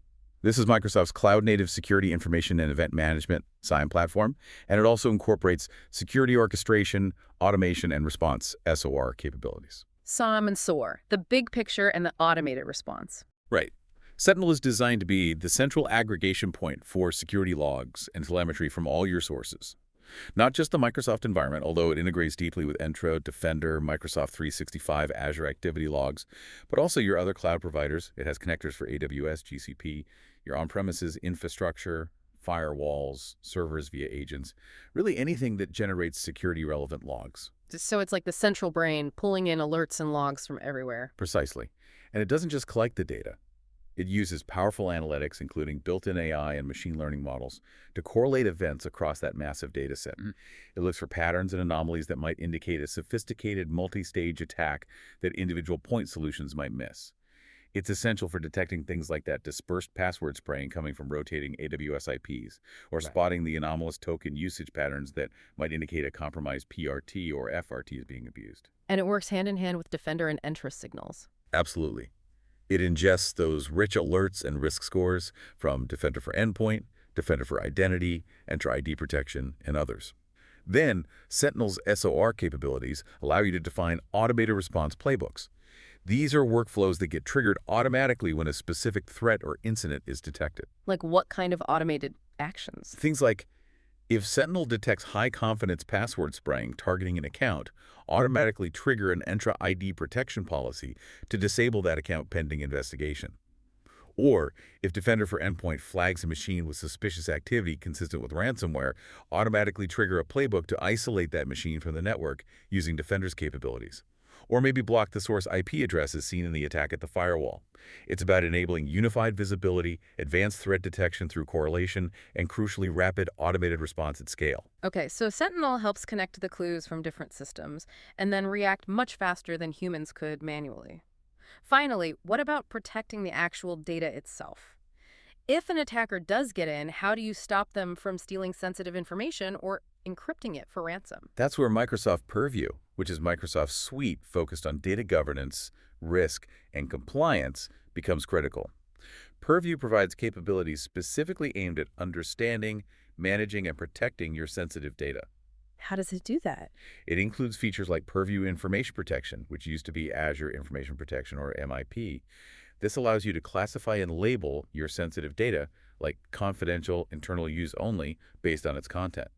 This is Microsoft's cloud-native security information and event management SIEM platform, and it also incorporates security orchestration, automation, and response SOR capabilities. SOM and SOAR, the big picture and the automated response. Right. Sentinel is designed to be the central aggregation point for security logs and telemetry from all your sources. Not just the Microsoft environment, although it integrates deeply with Entra, Defender, Microsoft 365, Azure Activity Logs, but also your other cloud providers. It has connectors for AWS, GCP, your on-premises infrastructure, firewalls, servers via agents, really anything that generates security-relevant logs. So it's like the central brain pulling in alerts and logs from everywhere. Precisely. And it doesn't just collect the data. It uses powerful analytics, including built-in AI and machine learning models, to correlate events across that massive data set. It looks for patterns and anomalies that might indicate a sophisticated multi-stage attack that individual point solutions might miss. It's essential for detecting things like that dispersed password spraying coming from rotating AWS IPs, or spotting the anomalous token usage patterns that might indicate a compromised PRT or FRT is being abused. And it works hand in hand with Defender and Entra signals. Absolutely. It ingests those rich alerts and risk scores from Defender for Endpoint, Defender for Identity, Entra ID protection, and others. Then, Sentinel's SOR capabilities allow you to define automated response playbooks. These are workflows that get triggered automatically when a specific threat or incident is detected. Like what kind of automated actions? Things like, if Sentinel detects high-confidence password spraying targeting an account, automatically trigger an Entra ID protection policy to disable that account pending investigation. Or, if Defender for Endpoint flags a machine with suspicious activity consistent with ransomware, automatically trigger a playbook to isolate that machine from the network using Defender's capabilities. Or maybe block the source IP addresses seen in the attack at the firewall. It's about enabling unified visibility, advanced threat detection through correlation, and crucially rapid automated response at scale. Okay, so Sentinel helps connect the clues from different systems and then react much faster than humans could manually. Finally, what about protecting the actual data itself? If an attacker does get in, how do you stop them from stealing sensitive information or encrypting it for ransom? That's where Microsoft Purview, which is Microsoft's suite focused on data governance, risk, and compliance, becomes critical. Purview provides capabilities specifically aimed at understanding, managing, and protecting your sensitive data. How does it do that? It includes features like Purview Information Protection, which used to be Azure Information Protection, or MIP. This allows you to classify and label your sensitive data like confidential, internal use only, based on its content.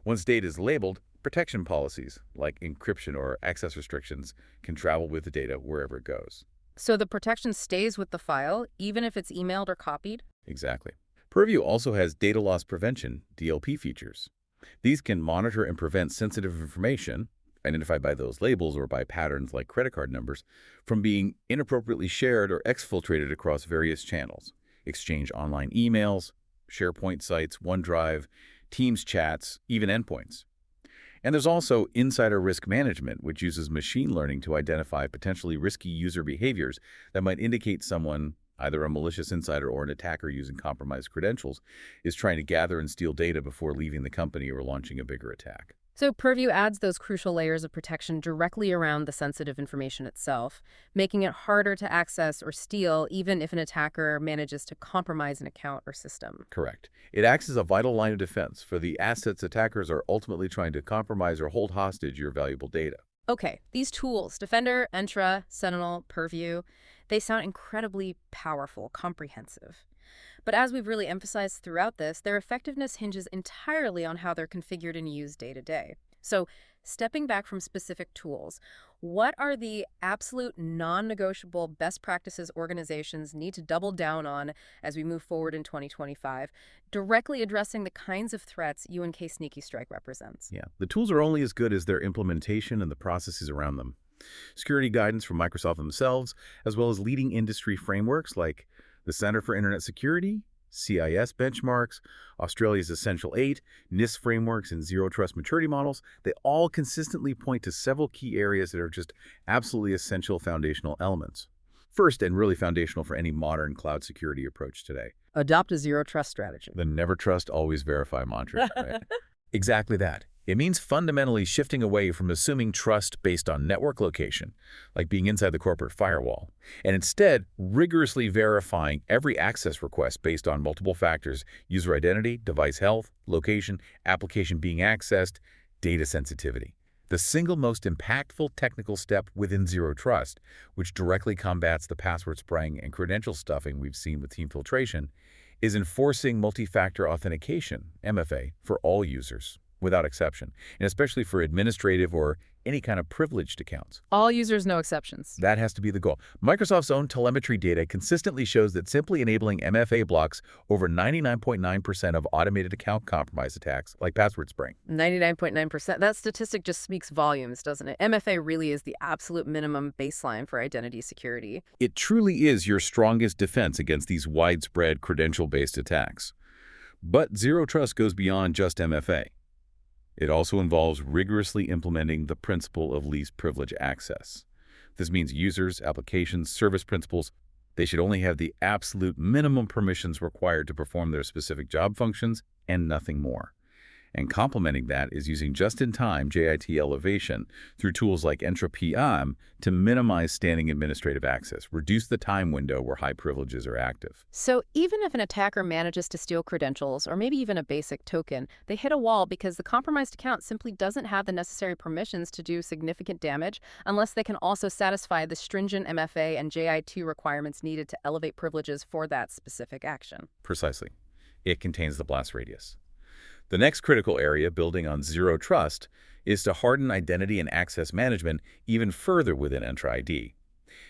Once data is labeled, protection policies, like encryption or access restrictions, can travel with the data wherever it goes. So the protection stays with the file, even if it's emailed or copied? Exactly. Purview also has data loss prevention, DLP features. These can monitor and prevent sensitive information, identified by those labels or by patterns like credit card numbers, from being inappropriately shared or exfiltrated across various channels. Exchange online emails, SharePoint sites, OneDrive, Teams chats, even endpoints. And there's also insider risk management, which uses machine learning to identify potentially risky user behaviors that might indicate someone, either a malicious insider or an attacker using compromised credentials, is trying to gather and steal data before leaving the company or launching a bigger attack. So Purview adds those crucial layers of protection directly around the sensitive information itself, making it harder to access or steal even if an attacker manages to compromise an account or system. Correct. It acts as a vital line of defense for the assets attackers are ultimately trying to compromise or hold hostage your valuable data. Okay, these tools, Defender, Entra, Sentinel, Purview, they sound incredibly powerful, comprehensive. But as we've really emphasized throughout this, their effectiveness hinges entirely on how they're configured and used day to day. So, stepping back from specific tools, what are the absolute non-negotiable best practices organizations need to double down on as we move forward in 2025, directly addressing the kinds of threats UNK Sneaky Strike represents? Yeah, the tools are only as good as their implementation and the processes around them. Security guidance from Microsoft themselves, as well as leading industry frameworks like the Center for Internet Security, CIS benchmarks, Australia's Essential 8, NIST frameworks, and Zero Trust maturity models, they all consistently point to several key areas that are just absolutely essential foundational elements. First, and really foundational for any modern cloud security approach today, Adopt a Zero Trust strategy. the never trust, always verify mantra, right? Exactly that. It means fundamentally shifting away from assuming trust based on network location, like being inside the corporate firewall, and instead rigorously verifying every access request based on multiple factors: user identity, device health, location, application being accessed, data sensitivity. The single most impactful technical step within Zero Trust, which directly combats the password spraying and credential stuffing we've seen with TeamFiltration, is enforcing multi-factor authentication, MFA, for all users, without exception, and especially for administrative or any kind of privileged accounts. All users, no exceptions. That has to be the goal. Microsoft's own telemetry data consistently shows that simply enabling MFA blocks over 99.9% of automated account compromise attacks, like password spraying. 99.9%. That statistic just speaks volumes, doesn't it? MFA really is the absolute minimum baseline for identity security. It truly is your strongest defense against these widespread credential-based attacks. But Zero Trust goes beyond just MFA. It also involves rigorously implementing the principle of least privilege access. This means users, applications, service principals, they should only have the absolute minimum permissions required to perform their specific job functions and nothing more. And complementing that is using just-in-time JIT elevation through tools like Entra ID to minimize standing administrative access, reduce the time window where high privileges are active. So even if an attacker manages to steal credentials, or maybe even a basic token, they hit a wall because the compromised account simply doesn't have the necessary permissions to do significant damage unless they can also satisfy the stringent MFA and JIT requirements needed to elevate privileges for that specific action. Precisely. It contains the blast radius. The next critical area, building on Zero Trust, is to harden identity and access management even further within Entra ID.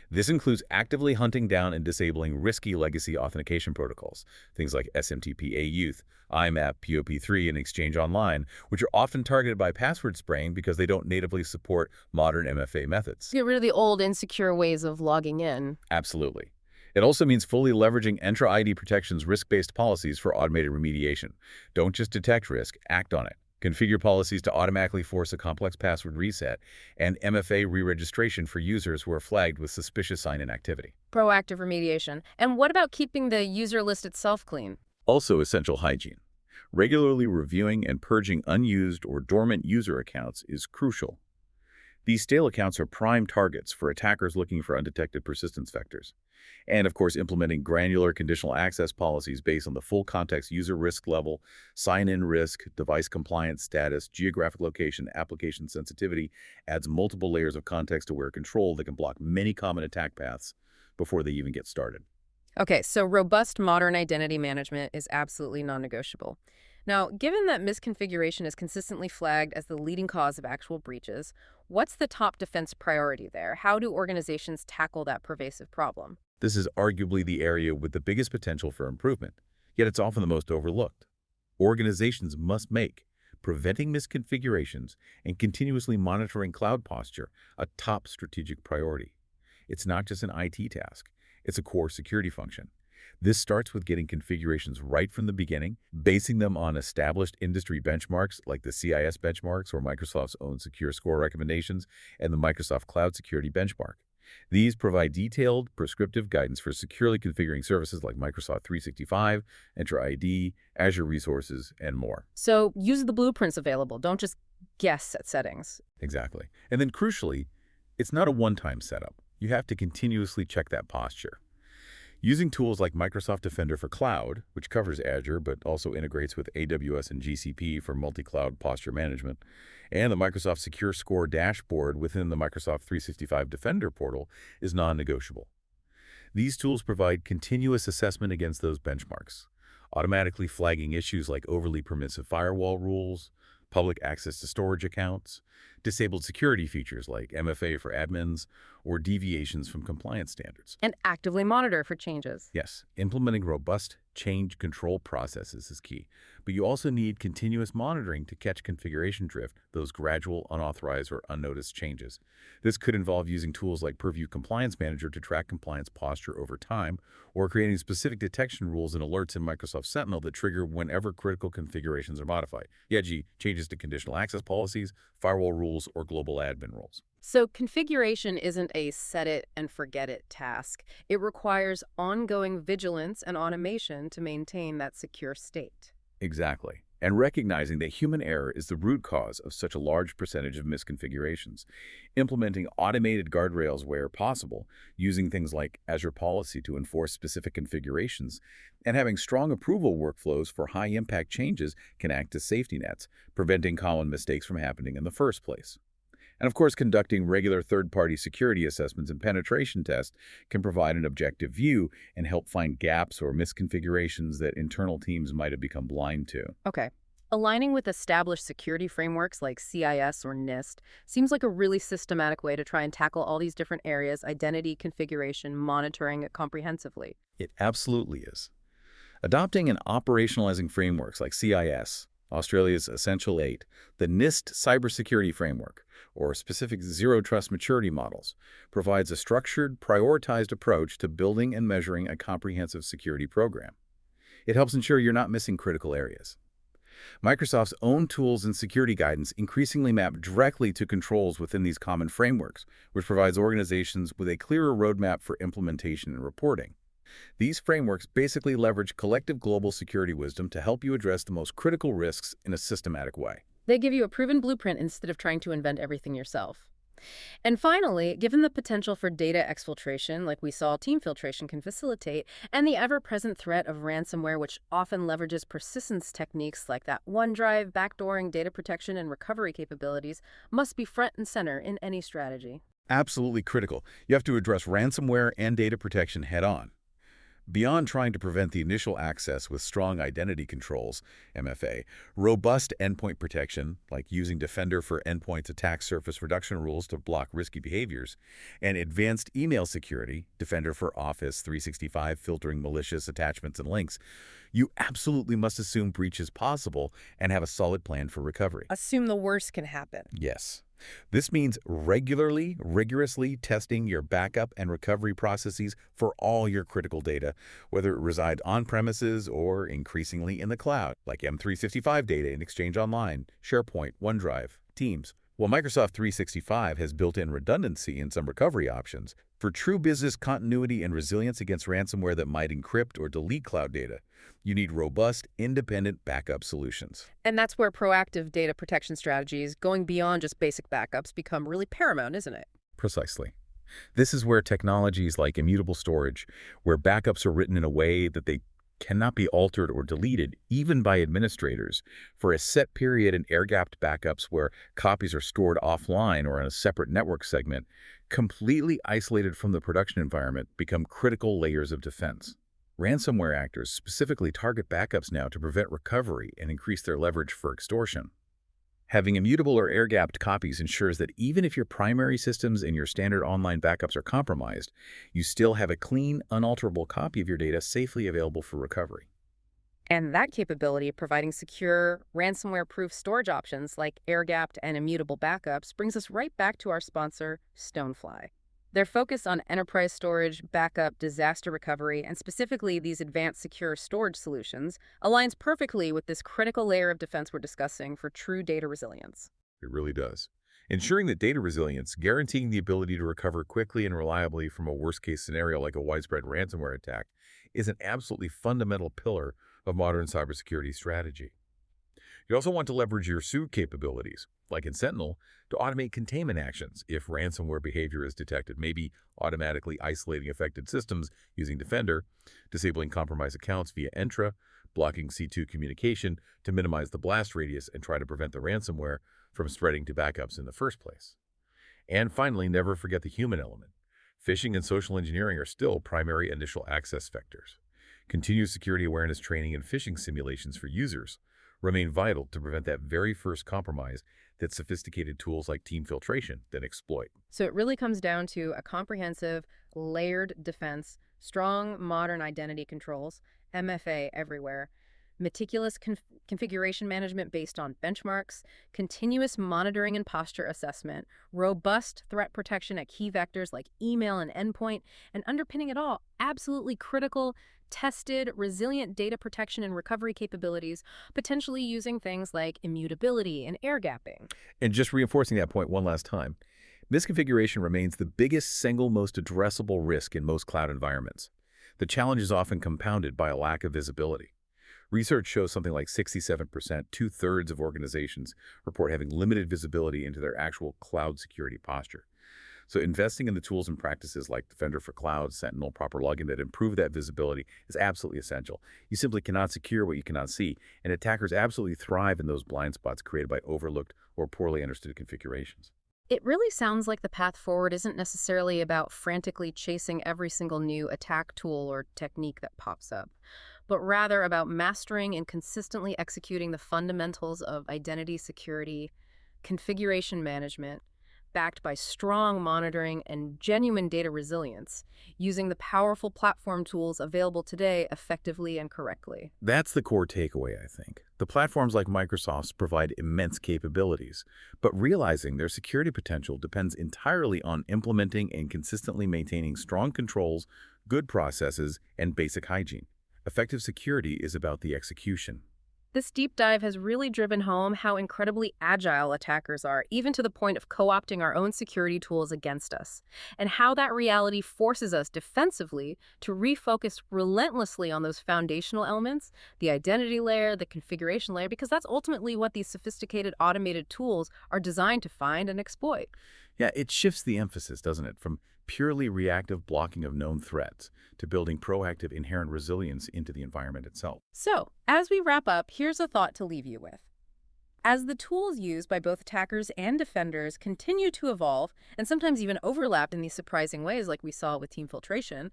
This includes actively hunting down and disabling risky legacy authentication protocols, things like SMTP A-Youth, IMAP, POP3, and Exchange Online, which are often targeted by password spraying because they don't natively support modern MFA methods. Get rid of the old insecure ways of logging in. Absolutely. It also means fully leveraging Entra ID Protection's risk-based policies for automated remediation. Don't just detect risk, act on it. Configure policies to automatically force a complex password reset and MFA re-registration for users who are flagged with suspicious sign-in activity. Proactive remediation. And what about keeping the user list itself clean? Also essential hygiene. Regularly reviewing and purging unused or dormant user accounts is crucial. These stale accounts are prime targets for attackers looking for undetected persistence vectors. And, of course, implementing granular conditional access policies based on the full context user risk level, sign-in risk, device compliance status, geographic location, application sensitivity adds multiple layers of context-aware control that can block many common attack paths before they even get started. Okay, so robust modern identity management is absolutely non-negotiable. Now, given that misconfiguration is consistently flagged as the leading cause of actual breaches, what's the top defense priority there? How do organizations tackle that pervasive problem? This is arguably the area with the biggest potential for improvement, yet it's often the most overlooked. Organizations must make preventing misconfigurations and continuously monitoring cloud posture a top strategic priority. It's not just an IT task, it's a core security function. This starts with getting configurations right from the beginning, basing them on established industry benchmarks like the CIS benchmarks or Microsoft's own secure score recommendations and the Microsoft Cloud Security Benchmark. These provide detailed, prescriptive guidance for securely configuring services like Microsoft 365, Entra ID, Azure Resources, and more. So use the blueprints available. Don't just guess at settings. Exactly. And then crucially, it's not a one-time setup. You have to continuously check that posture. Using tools like Microsoft Defender for Cloud, which covers Azure but also integrates with AWS and GCP for multi-cloud posture management, and the Microsoft Secure Score dashboard within the Microsoft 365 Defender portal is non-negotiable. These tools provide continuous assessment against those benchmarks, automatically flagging issues like overly permissive firewall rules, public access to storage accounts, disabled security features like MFA for admins, or deviations from compliance standards. And actively monitor for changes. Yes, implementing robust change control processes is key, but you also need continuous monitoring to catch configuration drift, those gradual, unauthorized, or unnoticed changes. This could involve using tools like Purview Compliance Manager to track compliance posture over time, or creating specific detection rules and alerts in Microsoft Sentinel that trigger whenever critical configurations are modified, e.g., changes to conditional access policies, firewall rules, or global admin roles. So configuration isn't a set-it-and-forget-it task. It requires ongoing vigilance and automation to maintain that secure state. Exactly. And recognizing that human error is the root cause of such a large percentage of misconfigurations. Implementing automated guardrails where possible, using things like Azure Policy to enforce specific configurations, and having strong approval workflows for high-impact changes can act as safety nets, preventing common mistakes from happening in the first place. And of course, conducting regular third-party security assessments and penetration tests can provide an objective view and help find gaps or misconfigurations that internal teams might have become blind to. Okay. Aligning with established security frameworks like CIS or NIST seems like a really systematic way to try and tackle all these different areas, identity, configuration, monitoring it comprehensively. It absolutely is. Adopting and operationalizing frameworks like CIS, Australia's Essential 8, the NIST Cybersecurity Framework, or specific Zero Trust maturity models, provides a structured, prioritized approach to building and measuring a comprehensive security program. It helps ensure you're not missing critical areas. Microsoft's own tools and security guidance increasingly map directly to controls within these common frameworks, which provides organizations with a clearer roadmap for implementation and reporting. These frameworks basically leverage collective global security wisdom to help you address the most critical risks in a systematic way. They give you a proven blueprint instead of trying to invent everything yourself. And finally, given the potential for data exfiltration, like we saw TeamFiltration can facilitate, and the ever-present threat of ransomware, which often leverages persistence techniques like that OneDrive, backdooring, data protection, and recovery capabilities, must be front and center in any strategy. Absolutely critical. You have to address ransomware and data protection head-on. Beyond trying to prevent the initial access with strong identity controls, MFA, robust endpoint protection, like using Defender for Endpoints attack surface reduction rules to block risky behaviors, and advanced email security, Defender for Office 365 filtering malicious attachments and links, you absolutely must assume breach is possible and have a solid plan for recovery. Assume the worst can happen. Yes. This means regularly, rigorously testing your backup and recovery processes for all your critical data, whether it reside on-premises or increasingly in the cloud, like M365 data in Exchange Online, SharePoint, OneDrive, Teams. While Microsoft 365 has built-in redundancy in some recovery options, for true business continuity and resilience against ransomware that might encrypt or delete cloud data, you need robust, independent backup solutions. And that's where proactive data protection strategies, going beyond just basic backups, become really paramount, isn't it? Precisely. This is where technologies like immutable storage, where backups are written in a way that they cannot be altered or deleted, even by administrators, for a set period, and air-gapped backups where copies are stored offline or in a separate network segment, completely isolated from the production environment, become critical layers of defense. Ransomware actors specifically target backups now to prevent recovery and increase their leverage for extortion. Having immutable or air-gapped copies ensures that even if your primary systems and your standard online backups are compromised, you still have a clean, unalterable copy of your data safely available for recovery. And that capability of providing secure, ransomware-proof storage options like air-gapped and immutable backups brings us right back to our sponsor, Stonefly. Their focus on enterprise storage, backup, disaster recovery, and specifically these advanced secure storage solutions aligns perfectly with this critical layer of defense we're discussing for true data resilience. It really does. Ensuring that data resilience, guaranteeing the ability to recover quickly and reliably from a worst-case scenario like a widespread ransomware attack, is an absolutely fundamental pillar of modern cybersecurity strategy. You also want to leverage your SOO capabilities, like in Sentinel, to automate containment actions if ransomware behavior is detected, maybe automatically isolating affected systems using Defender, disabling compromised accounts via Entra, blocking C2 communication to minimize the blast radius and try to prevent the ransomware from spreading to backups in the first place. And finally, never forget the human element. Phishing and social engineering are still primary initial access vectors. Continuous security awareness training and phishing simulations for users remain vital to prevent that very first compromise that sophisticated tools like TeamFiltration then exploit. So it really comes down to a comprehensive, layered defense, strong modern identity controls, MFA everywhere, meticulous configuration management based on benchmarks, continuous monitoring and posture assessment, robust threat protection at key vectors like email and endpoint, and underpinning it all, absolutely critical, tested, resilient data protection and recovery capabilities, potentially using things like immutability and air gapping. And just reinforcing that point one last time, misconfiguration remains the biggest single most addressable risk in most cloud environments. The challenge is often compounded by a lack of visibility. Research shows something like 67%, two-thirds of organizations report having limited visibility into their actual cloud security posture. So investing in the tools and practices like Defender for Cloud, Sentinel, proper logging that improve that visibility is absolutely essential. You simply cannot secure what you cannot see, and attackers absolutely thrive in those blind spots created by overlooked or poorly understood configurations. It really sounds like the path forward isn't necessarily about frantically chasing every single new attack tool or technique that pops up, but rather about mastering and consistently executing the fundamentals of identity security, configuration management, backed by strong monitoring and genuine data resilience, using the powerful platform tools available today effectively and correctly. That's the core takeaway, I think. The platforms like Microsoft's provide immense capabilities, but realizing their security potential depends entirely on implementing and consistently maintaining strong controls, good processes, and basic hygiene. Effective security is about the execution. This deep dive has really driven home how incredibly agile attackers are, even to the point of co-opting our own security tools against us, and how that reality forces us defensively to refocus relentlessly on those foundational elements, the identity layer, the configuration layer, because that's ultimately what these sophisticated automated tools are designed to find and exploit. Yeah, it shifts the emphasis, doesn't it, from purely reactive blocking of known threats to building proactive inherent resilience into the environment itself. So, as we wrap up, here's a thought to leave you with. As the tools used by both attackers and defenders continue to evolve, and sometimes even overlap in these surprising ways like we saw with TeamFiltration,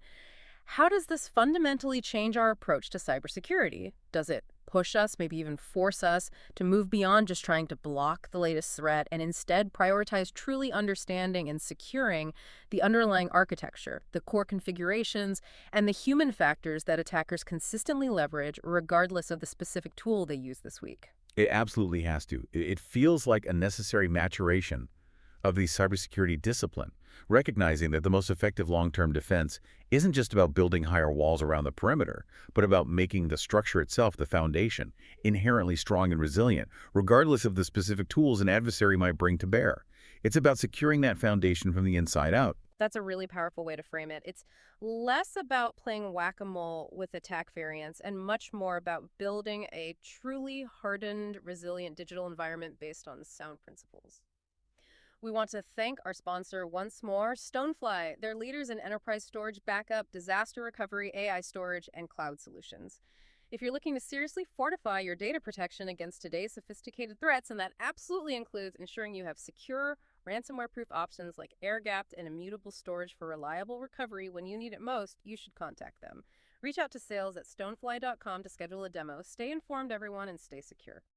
how does this fundamentally change our approach to cybersecurity? Does it push us, maybe even force us, to move beyond just trying to block the latest threat and instead prioritize truly understanding and securing the underlying architecture, the core configurations, and the human factors that attackers consistently leverage regardless of the specific tool they use this week? It absolutely has to. It feels like a necessary maturation of the cybersecurity discipline, recognizing that the most effective long-term defense isn't just about building higher walls around the perimeter, but about making the structure itself, the foundation, inherently strong and resilient, regardless of the specific tools an adversary might bring to bear. It's about securing that foundation from the inside out. That's a really powerful way to frame it. It's less about playing whack-a-mole with attack variants and much more about building a truly hardened, resilient digital environment based on sound principles. We want to thank our sponsor once more, Stonefly. They're leaders in enterprise storage backup, disaster recovery, AI storage, and cloud solutions. If you're looking to seriously fortify your data protection against today's sophisticated threats, and that absolutely includes ensuring you have secure, ransomware-proof options like air-gapped and immutable storage for reliable recovery when you need it most, you should contact them. Reach out to sales at stonefly.com to schedule a demo. Stay informed, everyone, and stay secure.